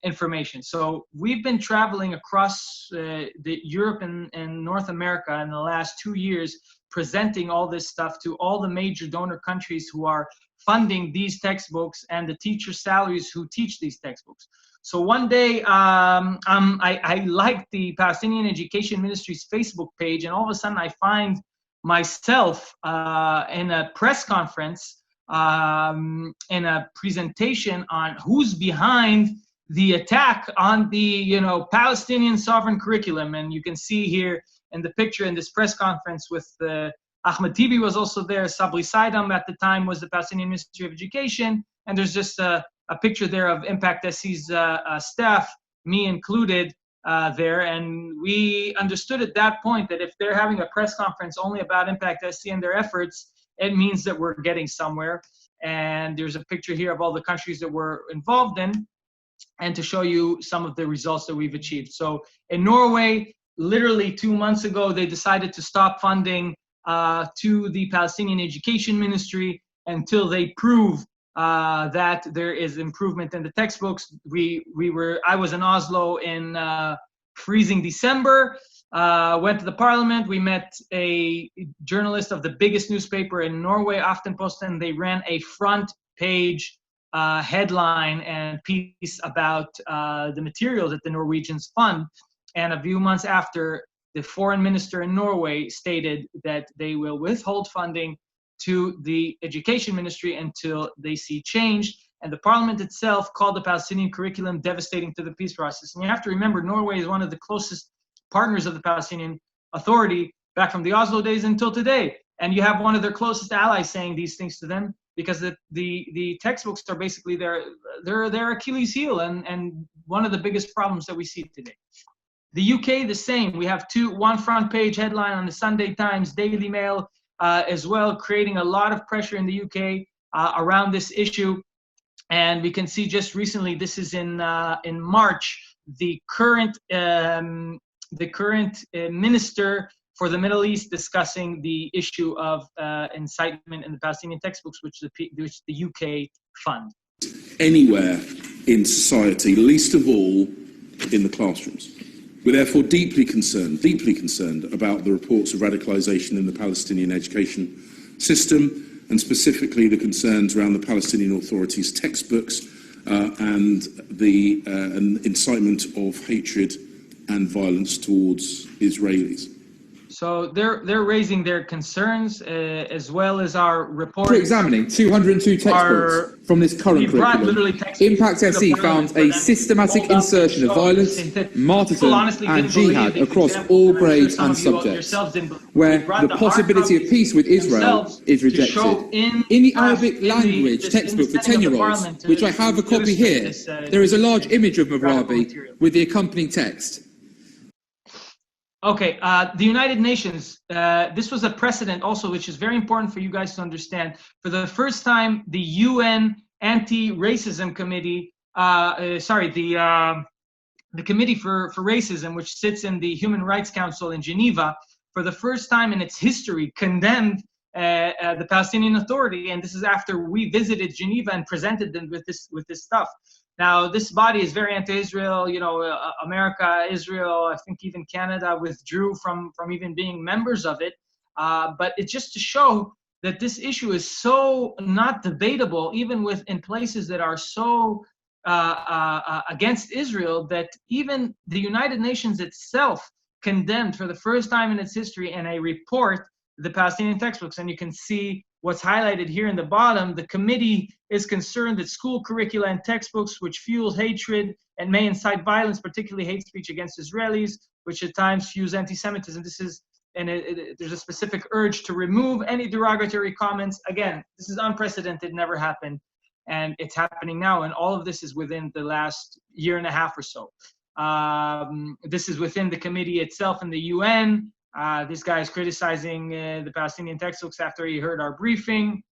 information. So we've been traveling across Europe and North America in the last 2 years, presenting all this stuff to all the major donor countries who are funding these textbooks and the teacher salaries who teach these textbooks. So one day, I liked the Palestinian Education Ministry's Facebook page, and all of a sudden I find myself in a press conference, in a presentation on who's behind the attack on the Palestinian sovereign curriculum. And you can see here in the picture in this press conference with Ahmed Tibi was also there. Sabri Saidam at the time was the Palestinian Ministry of Education. And there's just a picture there of Impact SC's staff, me included, there. And we understood at that point that if they're having a press conference only about Impact SC and their efforts, it means that we're getting somewhere. And there's a picture here of all the countries that we're involved in, and to show you some of the results that we've achieved. So in Norway, literally 2 months ago, they decided to stop funding to the Palestinian Education Ministry until they prove that there is improvement in the textbooks. I was in Oslo in freezing December, went to the parliament. We met a journalist of the biggest newspaper in Norway, Aftenposten. They ran a front page headline and piece about the material that the Norwegians fund. And a few months after, the foreign minister in Norway stated that they will withhold funding to the education ministry until they see change. And the parliament itself called the Palestinian curriculum devastating to the peace process. And you have to remember, Norway is one of the closest partners of the Palestinian Authority back from the Oslo days until today. And you have one of their closest allies saying these things to them, because the textbooks are basically their Achilles heel and one of the biggest problems that we see today. The UK, the same. We have one front page headline on the Sunday Times, Daily Mail as well, creating a lot of pressure in the UK around this issue. And we can see just recently, this is in March, the current minister for the Middle East discussing the issue of incitement in the Palestinian textbooks, which the UK fund. Anywhere in society, least of all in the classrooms. We're therefore deeply concerned about the reports of radicalization in the Palestinian education system, and specifically the concerns around the Palestinian Authority's textbooks and the incitement of hatred and violence towards Israelis. So they're raising their concerns as well as our report. After examining 202 textbooks from this current curriculum, Impact SC found a systematic insertion of violence, martyrdom and jihad across all grades and subjects, where the possibility of peace with Israel is rejected. In the Arabic language textbook for 10-year-olds, which I have a copy here, there is a large image of Marabi with the accompanying text. Okay, the United Nations, this was a precedent also, which is very important for you guys to understand. For the first time, the UN Anti-Racism Committee, the Committee for Racism, which sits in the Human Rights Council in Geneva, for the first time in its history, condemned the Palestinian Authority. And this is after we visited Geneva and presented them with this stuff. Now, this body is very anti-Israel. You know, America, Israel, I think even Canada withdrew from even being members of it. But it's just to show that this issue is so not debatable, even in places that are so against Israel, that even the United Nations itself condemned for the first time in its history in a report the Palestinian textbooks. And you can see what's highlighted here in the bottom. The committee is concerned that school curricula and textbooks which fuel hatred and may incite violence, particularly hate speech against Israelis, which at times fuse anti-Semitism. There's a specific urge to remove any derogatory comments. Again, this is unprecedented, never happened. And it's happening now. And all of this is within the last year and a half or so. This is within the committee itself in the UN. This guy is criticizing the Palestinian textbooks after he heard our briefing.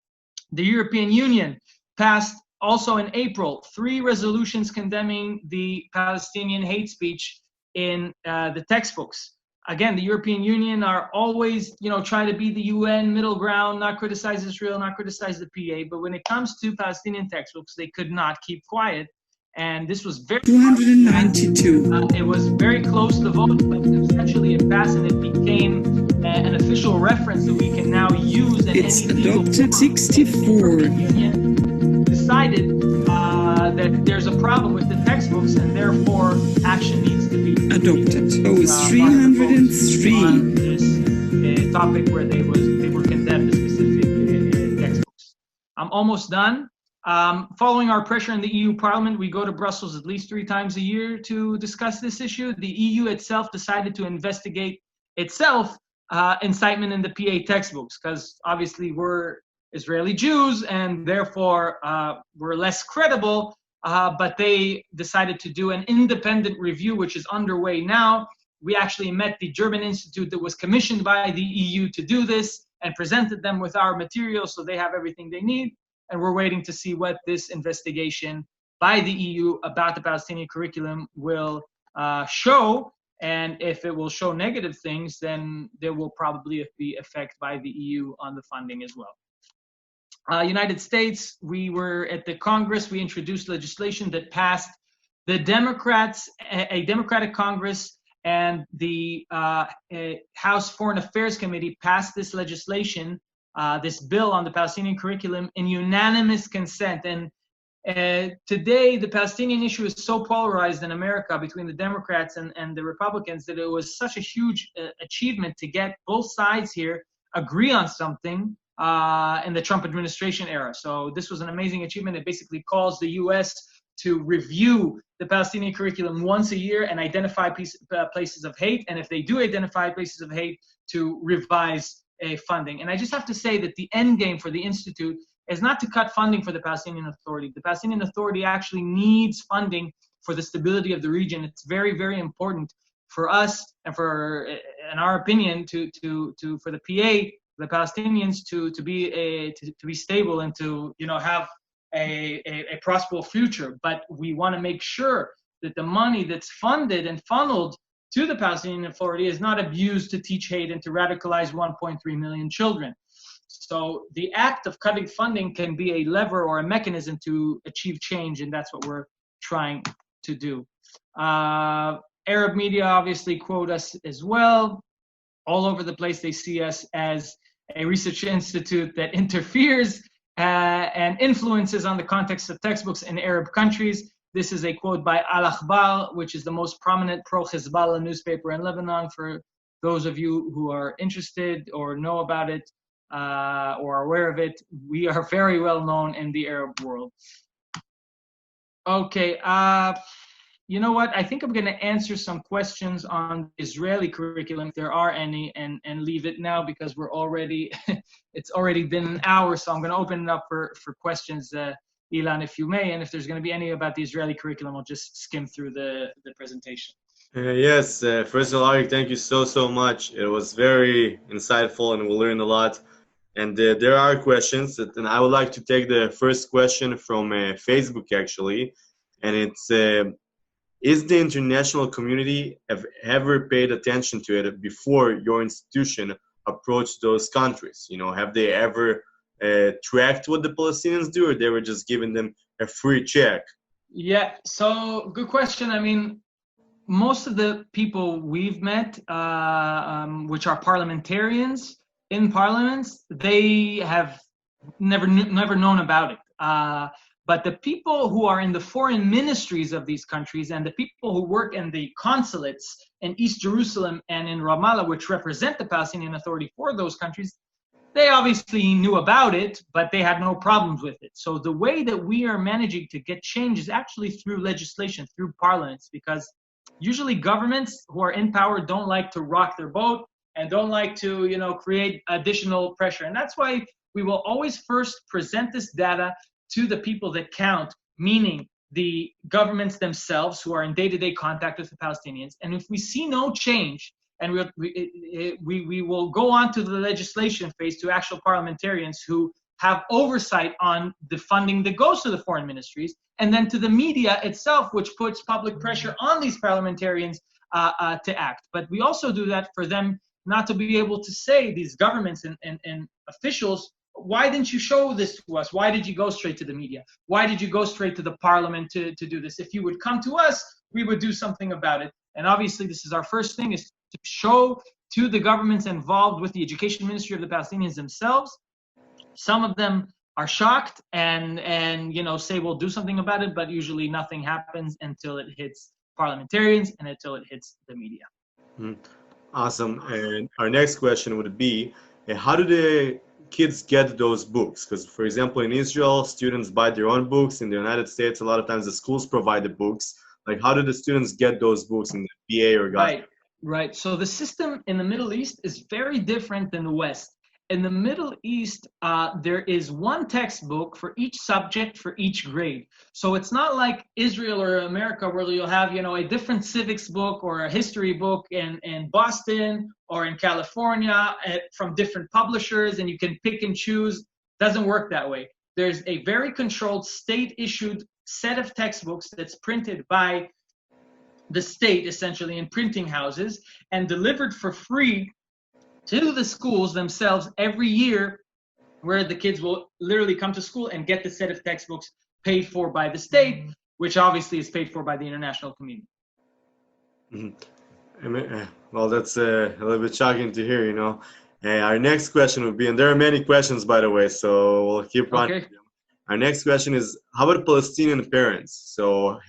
The European Union passed also in April 3 resolutions condemning the Palestinian hate speech in the textbooks. Again, the European Union are always, try to be the UN middle ground, not criticize Israel, not criticize the PA. But when it comes to Palestinian textbooks, they could not keep quiet. And this was very 292. It was very close to vote, but essentially it passed and it became an official reference that we can now use. And it's adopted 64. The Union decided that there's a problem with the textbooks and therefore action needs to be adopted. So it's 303. On this topic were condemned the specific textbooks. I'm almost done. Following our pressure in the EU Parliament, we go to Brussels at least 3 times a year to discuss this issue. The EU itself decided to investigate itself incitement in the PA textbooks, because obviously Israeli Jews, and therefore were less credible. But they decided to do an independent review, which is underway now. We actually met the German institute that was commissioned by the EU to do this and presented them with our material, so they have everything they need. And we're waiting to see what this investigation by the EU about the Palestinian curriculum will show. And if it will show negative things, then there will probably be effect by the EU on the funding as well. United States, we were at the Congress, we introduced legislation that passed the Democrats, a Democratic Congress, and the House Foreign Affairs Committee passed this legislation, this bill on the Palestinian curriculum in unanimous consent. And today, the Palestinian issue is so polarized in America between the Democrats and the Republicans that it was such a huge achievement to get both sides here agree on something in the Trump administration era. So this was an amazing achievement. It basically calls the US to review the Palestinian curriculum once a year and identify places of hate. And if they do identify places of hate, to revise funding. And I just have to say that the end game for the Institute is not to cut funding for the Palestinian Authority. The Palestinian Authority actually needs funding for the stability of the region. It's very, very important for us and for, in our opinion, for the PA, the Palestinians to be stable and to have a prosperous future. But we want to make sure that the money that's funded and funneled to the Palestinian Authority is not abused to teach hate and to radicalize 1.3 million children. So the act of cutting funding can be a lever or a mechanism to achieve change, and that's what we're trying to do. Arab media obviously quote us as well. All over the place, they see us as a research institute that interferes and influences on the context of textbooks in Arab countries. This is a quote by Al-Akhbar, which is the most prominent pro-Hezbollah newspaper in Lebanon, for those of you who are interested or know about it or are aware of it. We are very well known in the Arab world. Okay, you know what? I think I'm going to answer some questions on Israeli curriculum, if there are any, and leave it now because we're already, it's already been an hour, so I'm going to open it up for questions, Ilan, if you may, and if there's going to be any about the Israeli curriculum, I'll just skim through the presentation. Yes, first of all, Arik, thank you so much. It was very insightful and we learned a lot. And there are questions, and I would like to take the first question from Facebook, actually, and it's, is the international community have ever paid attention to it before your institution approached those countries? Have they ever tracked what the Palestinians do, or they were just giving them a free check? Yeah, so good question. I mean, most of the people we've met, which are parliamentarians in parliaments, they have never known about it. But the people who are in the foreign ministries of these countries and the people who work in the consulates in East Jerusalem and in Ramallah, which represent the Palestinian Authority for those countries, they obviously knew about it, but they had no problems with it. So the way that we are managing to get change is actually through legislation, through parliaments, because usually governments who are in power don't like to rock their boat and don't like to, create additional pressure. And that's why we will always first present this data to the people that count, meaning the governments themselves who are in day-to-day contact with the Palestinians. And if we see no change, and we will go on to the legislation phase to actual parliamentarians who have oversight on the funding that goes to the foreign ministries, and then to the media itself, which puts public pressure on these parliamentarians to act. But we also do that for them not to be able to say, these governments and officials, why didn't you show this to us? Why did you go straight to the media? Why did you go straight to the parliament to do this? If you would come to us, we would do something about it. And obviously, this is our first thing, is to show to the governments involved with the education ministry of the Palestinians themselves. Some of them are shocked and say we'll do something about it, but usually nothing happens until it hits parliamentarians and until it hits the media. Awesome. And our next question would be, how do the kids get those books? Because, for example, in Israel, students buy their own books. In the United States, a lot of times the schools provide the books. Like, how do the students get those books in the PA or Gaza? Right. So the system in the Middle East is very different than the West. in the Middle East, there is one textbook for each subject for each grade. So it's not like Israel or America where you'll have, you know, a different civics book or a history book in Boston or in California from different publishers, and you can pick and choose. Doesn't work that way. There's a very controlled state-issued set of textbooks that's printed by the state, essentially, in printing houses, and delivered for free to the schools themselves every year, where the kids will literally come to school and get the set of textbooks paid for by the state, which obviously is paid for by the international community. Well, that's a little bit shocking to hear, you know. Our next question would be, and there are many questions, by the way, so we'll keep on. Okay. Our next question is, how about Palestinian parents? So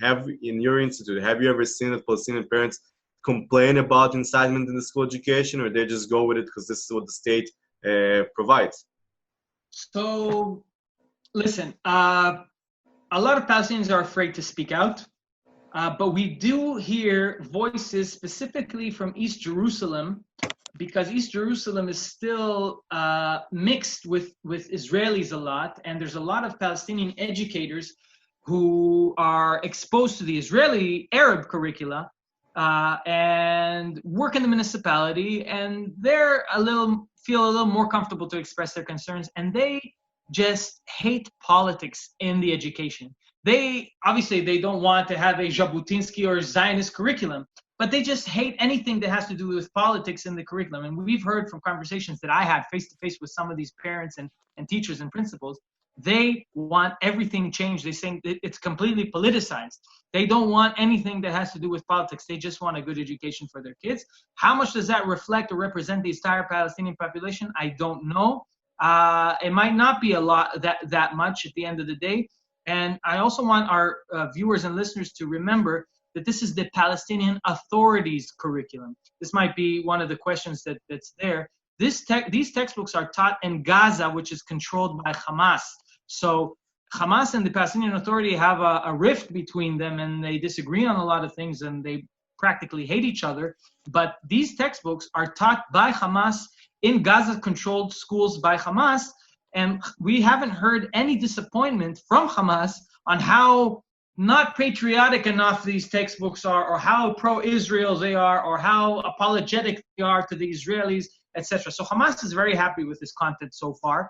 in your institute, have you ever seen that Palestinian parents complain about incitement in the school education, or they just go with it because this is what the state provides? So, listen, a lot of Palestinians are afraid to speak out, but we do hear voices specifically from East Jerusalem, because East Jerusalem is still mixed with Israelis a lot, and there's a lot of Palestinian educators who are exposed to the Israeli Arab curricula, and work in the municipality, and they're feel a little more comfortable to express their concerns, and they just hate politics in the education. They don't want to have a Jabotinsky or Zionist curriculum, but they just hate anything that has to do with politics in the curriculum. And we've heard from conversations that I had face-to-face with some of these parents and teachers and principals, they want everything changed. They think it's completely politicized. They don't want anything that has to do with politics. They just want a good education for their kids. How much does that reflect or represent the entire Palestinian population? I don't know. It might not be a lot, that much at the end of the day. And I also want our viewers and listeners to remember that this is the Palestinian Authority's curriculum. This might be one of the questions that's there. These textbooks are taught in Gaza, which is controlled by Hamas. So Hamas and the Palestinian Authority have a rift between them, and they disagree on a lot of things, and they practically hate each other. But these textbooks are taught by Hamas in Gaza-controlled schools by Hamas, and we haven't heard any disappointment from Hamas on how not patriotic enough these textbooks are, or how pro-Israel they are, or how apologetic they are to the Israelis, etc. So Hamas is very happy with this content so far.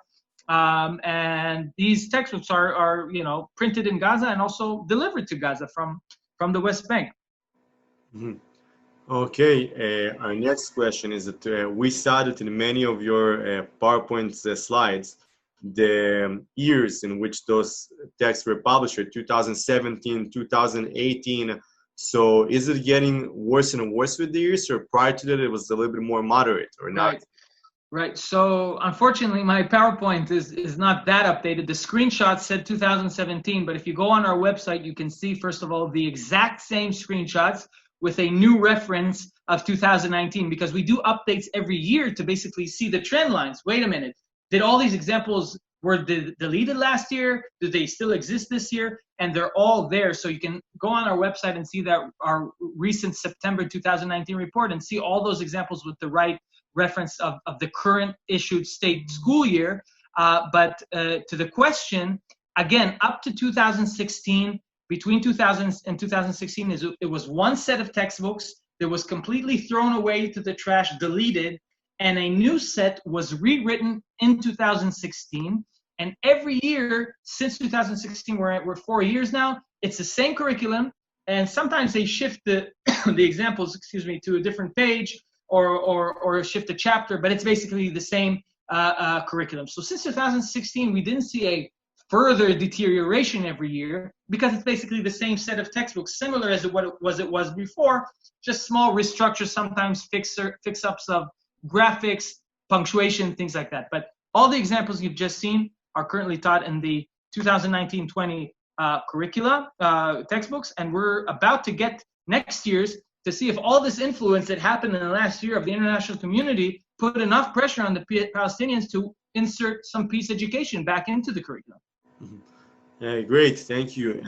And these textbooks are printed in Gaza and also delivered to Gaza from the West Bank. Mm-hmm. Okay, our next question is that we saw that in many of your PowerPoint slides, the years in which those texts were published, 2017, 2018. So is it getting worse and worse with the years, or prior to that it was a little bit more moderate, or not? Right. So unfortunately, my PowerPoint is not that updated. The screenshot said 2017, but if you go on our website, you can see, first of all, the exact same screenshots with a new reference of 2019, because we do updates every year to basically see the trend lines. Wait a minute. Did all these examples were deleted last year? Do they still exist this year? And they're all there. So you can go on our website and see that our recent September 2019 report and see all those examples with the right reference of the current issued state school year. But to the question, again, up to 2016, between 2000 and 2016, it was one set of textbooks that was completely thrown away to the trash, deleted, and a new set was rewritten in 2016. And every year since 2016, we're 4 years now, it's the same curriculum. And sometimes they shift the examples, to a different page or shift a chapter, but it's basically the same curriculum. So since 2016, we didn't see a further deterioration every year, because it's basically the same set of textbooks, similar as what it was before, just small restructures, sometimes fix-ups of graphics, punctuation, things like that. But all the examples you've just seen are currently taught in the 2019-20 curricula textbooks, and we're about to get next year's to see if all this influence that happened in the last year of the international community put enough pressure on the Palestinians to insert some peace education back into the curriculum. Mm-hmm. Great, thank you.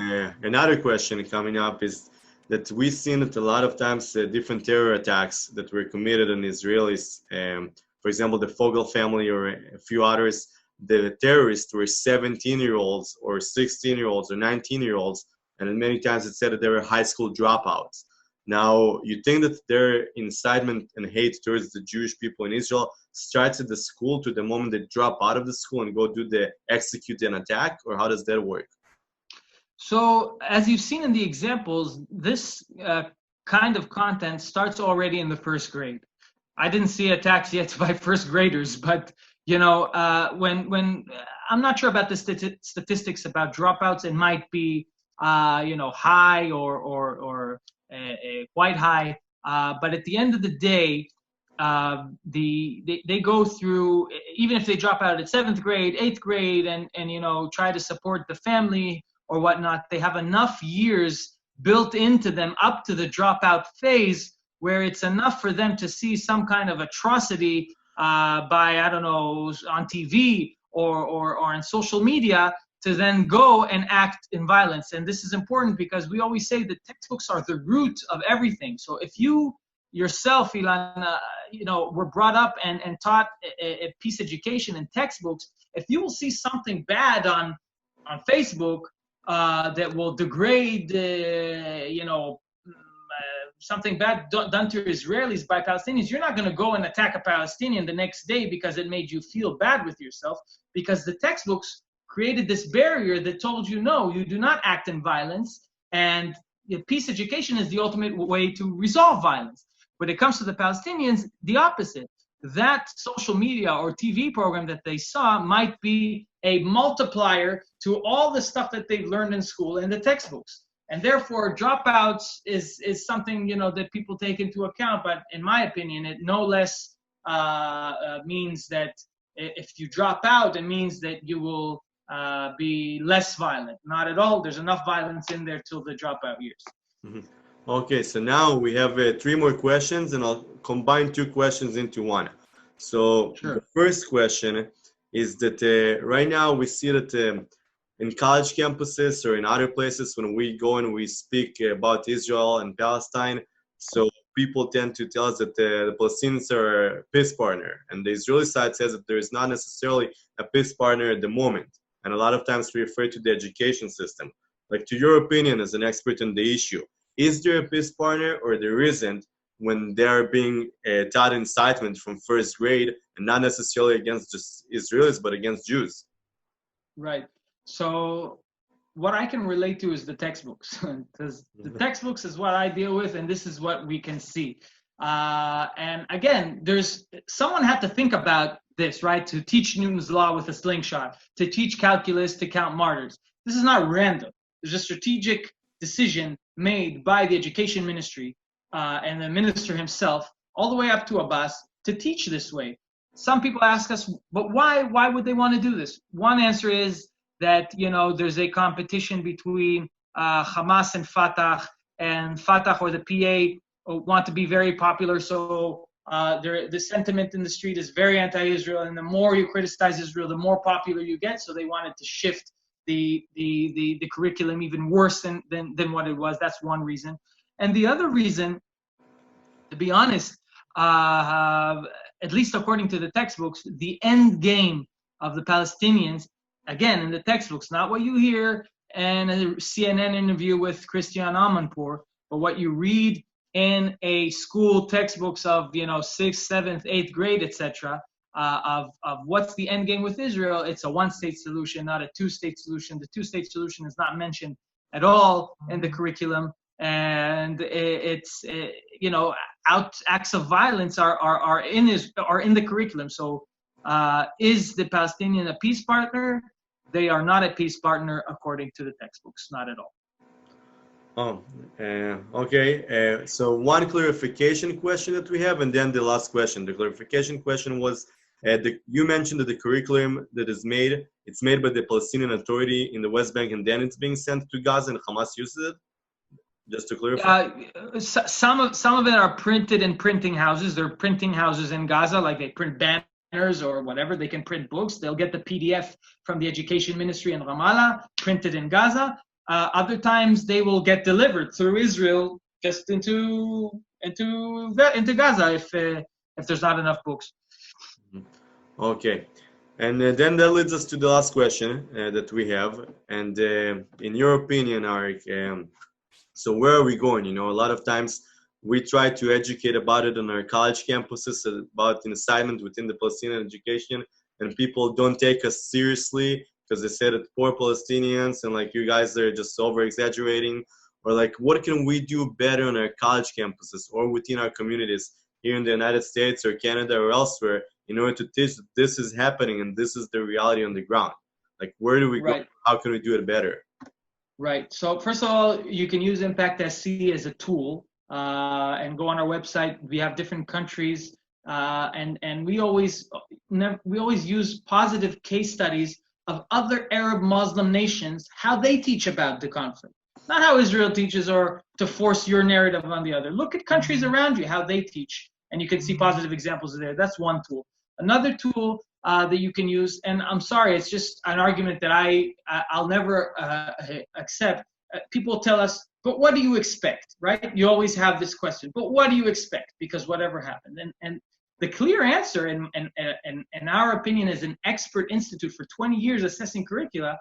Another question coming up is that we've seen that a lot of times different terror attacks that were committed on Israelis for example, the Fogel family or a few others, the terrorists were 17-year-olds or 16-year-olds or 19-year-olds, and many times it said that they were high school dropouts. Now, you think that their incitement and hate towards the Jewish people in Israel starts at the school to the moment they drop out of the school and go do the execute and attack, or how does that work? So, as you've seen in the examples, this kind of content starts already in the first grade. I didn't see attacks yet by first graders, but when I'm not sure about the statistics about dropouts, it might be high or quite high, but at the end of the day, they go through, even if they drop out at 7th grade, 8th grade, and try to support the family or whatnot, they have enough years built into them up to the dropout phase where it's enough for them to see some kind of atrocity by, I don't know, on TV or on social media to then go and act in violence. And this is important because we always say that textbooks are the root of everything. So if you yourself, Ilan, were brought up and taught a peace education in textbooks, if you will see something bad on Facebook that will degrade, something bad done to Israelis by Palestinians, you're not going to go and attack a Palestinian the next day because it made you feel bad with yourself, because the textbooks created this barrier that told you, no, you do not act in violence, and peace education is the ultimate way to resolve violence. When it comes to the Palestinians, the opposite. That social media or TV program that they saw might be a multiplier to all the stuff that they've learned in school and the textbooks. And therefore, dropouts is something, that people take into account. But in my opinion, it no less means that if you drop out, it means that you will be less violent. Not at all. There's enough violence in there till the dropout years. Mm-hmm. Okay, so now we have 3 more questions, and I'll combine 2 questions into one. So sure. The first question is that right now we see that in college campuses or in other places, when we go and we speak about Israel and Palestine, so people tend to tell us that the Palestinians are a peace partner, and the Israeli side says that there is not necessarily a peace partner at the moment. And a lot of times we refer to the education system. Like, to your opinion as an expert on the issue, is there a peace partner or there isn't when they're being taught incitement from first grade, and not necessarily against just Israelis, but against Jews? Right. So what I can relate to is the textbooks, because the textbooks is what I deal with, and this is what we can see. And again, someone had to think about this, right? To teach Newton's law with a slingshot, to teach calculus, to count martyrs. This is not random. There's a strategic decision made by the education ministry and the minister himself, all the way up to Abbas, to teach this way. Some people ask us, but why would they want to do this? One answer is that, there's a competition between Hamas and Fatah or the PA want to be very popular. So the sentiment in the street is very anti-Israel, and the more you criticize Israel, the more popular you get. So they wanted to shift the curriculum even worse than what it was. That's one reason. And the other reason, to be honest, at least according to the textbooks, the end game of the Palestinians, again, in the textbooks, not what you hear in a CNN interview with Christian Amanpour, but what you read in a school textbooks of 6th, 7th, 8th grade, etc., of what's the end game with Israel. It's a one-state solution, not a two-state solution. The two-state solution is not mentioned at all in the curriculum, and it's acts of violence are in the curriculum. So is the Palestinian a peace partner? They are not a peace partner according to the textbooks, not at all. Okay. So one clarification question that we have, and then the last question. The clarification question was, you mentioned that the curriculum that is made, it's made by the Palestinian Authority in the West Bank, and then it's being sent to Gaza, and Hamas uses it? Just to clarify. Some of it are printed in printing houses. There are printing houses in Gaza, like they print banners or whatever. They can print books. They'll get the PDF from the Education Ministry in Ramallah, printed in Gaza. Other times they will get delivered through Israel just into Gaza if there's not enough books. Okay. And then that leads us to the last question that we have. And in your opinion, Arik, so where are we going? You know, a lot of times we try to educate about it on our college campuses, about incitement within the Palestinian education, and people don't take us seriously because they say that poor Palestinians and like you guys are just over exaggerating. Or like, what can we do better on our college campuses or within our communities here in the United States or Canada or elsewhere in order to teach that this is happening and this is the reality on the ground? Like, where do we go? How can we do it better? Right. So first of all, you can use Impact SC as a tool and go on our website. We have different countries and we always use positive case studies of other Arab Muslim nations, how they teach about the conflict. Not how Israel teaches or to force your narrative on the other. Look at countries around you, how they teach, and you can see positive examples there. That's one tool. Another tool that you can use, and I'm sorry, it's just an argument that I'll never accept. People tell us, but what do you expect, right? You always have this question, but what do you expect? Because whatever happened. And the clear answer, in our opinion, as an expert institute for 20 years assessing curricula,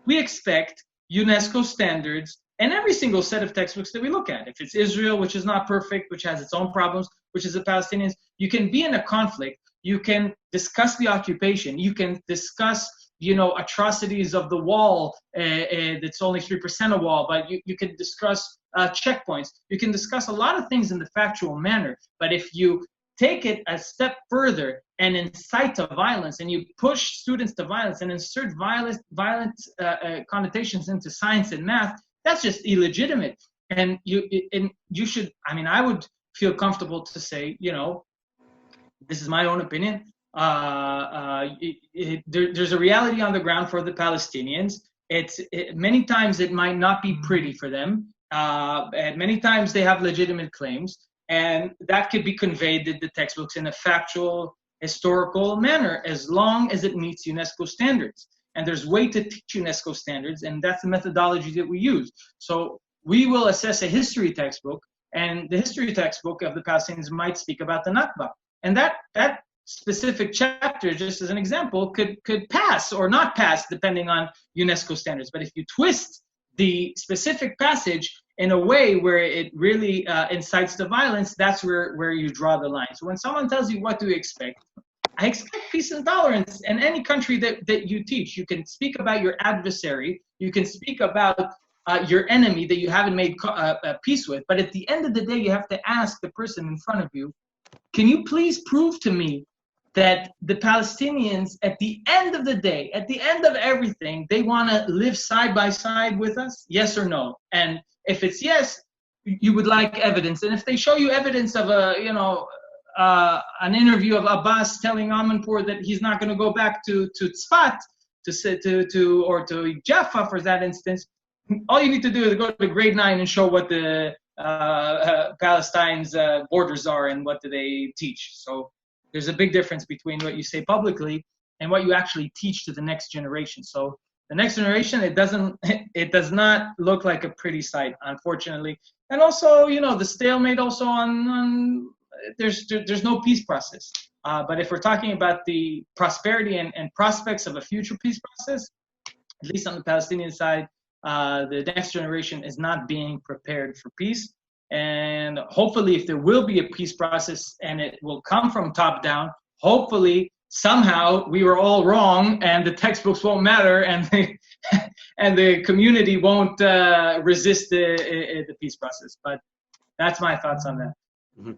we expect UNESCO standards and every single set of textbooks that we look at. If it's Israel, which is not perfect, which has its own problems, which is the Palestinians, you can be in a conflict, you can discuss the occupation, you can discuss, you know, atrocities of the wall, that's only 3% a wall, but you can discuss checkpoints, you can discuss a lot of things in the factual manner, but if you take it a step further and incite to violence, and you push students to violence and insert violent connotations into science and math, that's just illegitimate. And you should, I mean, I would feel comfortable to say, you know, this is my own opinion. There's a reality on the ground for the Palestinians. Many times it might not be pretty for them. And many times they have legitimate claims. And that could be conveyed in the textbooks in a factual, historical manner, as long as it meets UNESCO standards. And there's a way to teach UNESCO standards, and that's the methodology that we use. So we will assess a history textbook, and the history textbook of the Palestinians might speak about the Nakba. And that specific chapter, just as an example, could pass or not pass, depending on UNESCO standards. But if you twist the specific passage in a way where it really incites to violence, that's where you draw the line. So when someone tells you what do you expect, I expect peace and tolerance in any country that you teach. You can speak about your adversary, you can speak about your enemy that you haven't made peace with, but at the end of the day, you have to ask the person in front of you, can you please prove to me that the Palestinians, at the end of the day, at the end of everything, they want to live side by side with us? Yes or no? And if it's yes, you would like evidence. And if they show you evidence of an interview of Abbas telling Amanpour that he's not going to go back to Tzfat or to Jaffa, for that instance, all you need to do is go to grade 9 and show what the Palestine's borders are and what do they teach. So there's a big difference between what you say publicly and what you actually teach to the next generation. So the next generation, it does not look like a pretty sight, unfortunately. And also, you know, the stalemate also on there's no peace process. But if we're talking about the prosperity and prospects of a future peace process, at least on the Palestinian side, the next generation is not being prepared for peace. And hopefully, if there will be a peace process and it will come from top down, hopefully somehow we were all wrong and the textbooks won't matter and the community won't resist the peace process. But that's my thoughts on that. Mm-hmm.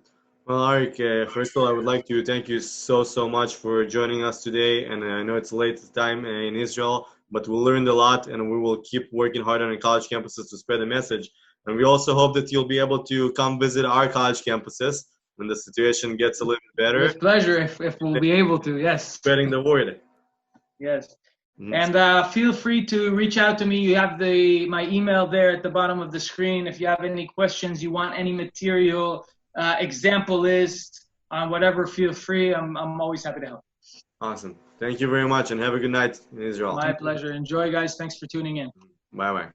Well, Arik, first of all, I would like to thank you so much for joining us today. And I know it's late time in Israel, but we learned a lot and we will keep working hard on our college campuses to spread the message. And we also hope that you'll be able to come visit our college campuses when the situation gets a little bit better. With pleasure, if we'll be able to, yes. Spreading the word. Yes. Mm-hmm. And feel free to reach out to me. You have my email there at the bottom of the screen. If you have any questions, you want any material, example list, on whatever, feel free. I'm always happy to help. Awesome. Thank you very much and have a good night in Israel. My pleasure. Enjoy, guys. Thanks for tuning in. Bye-bye.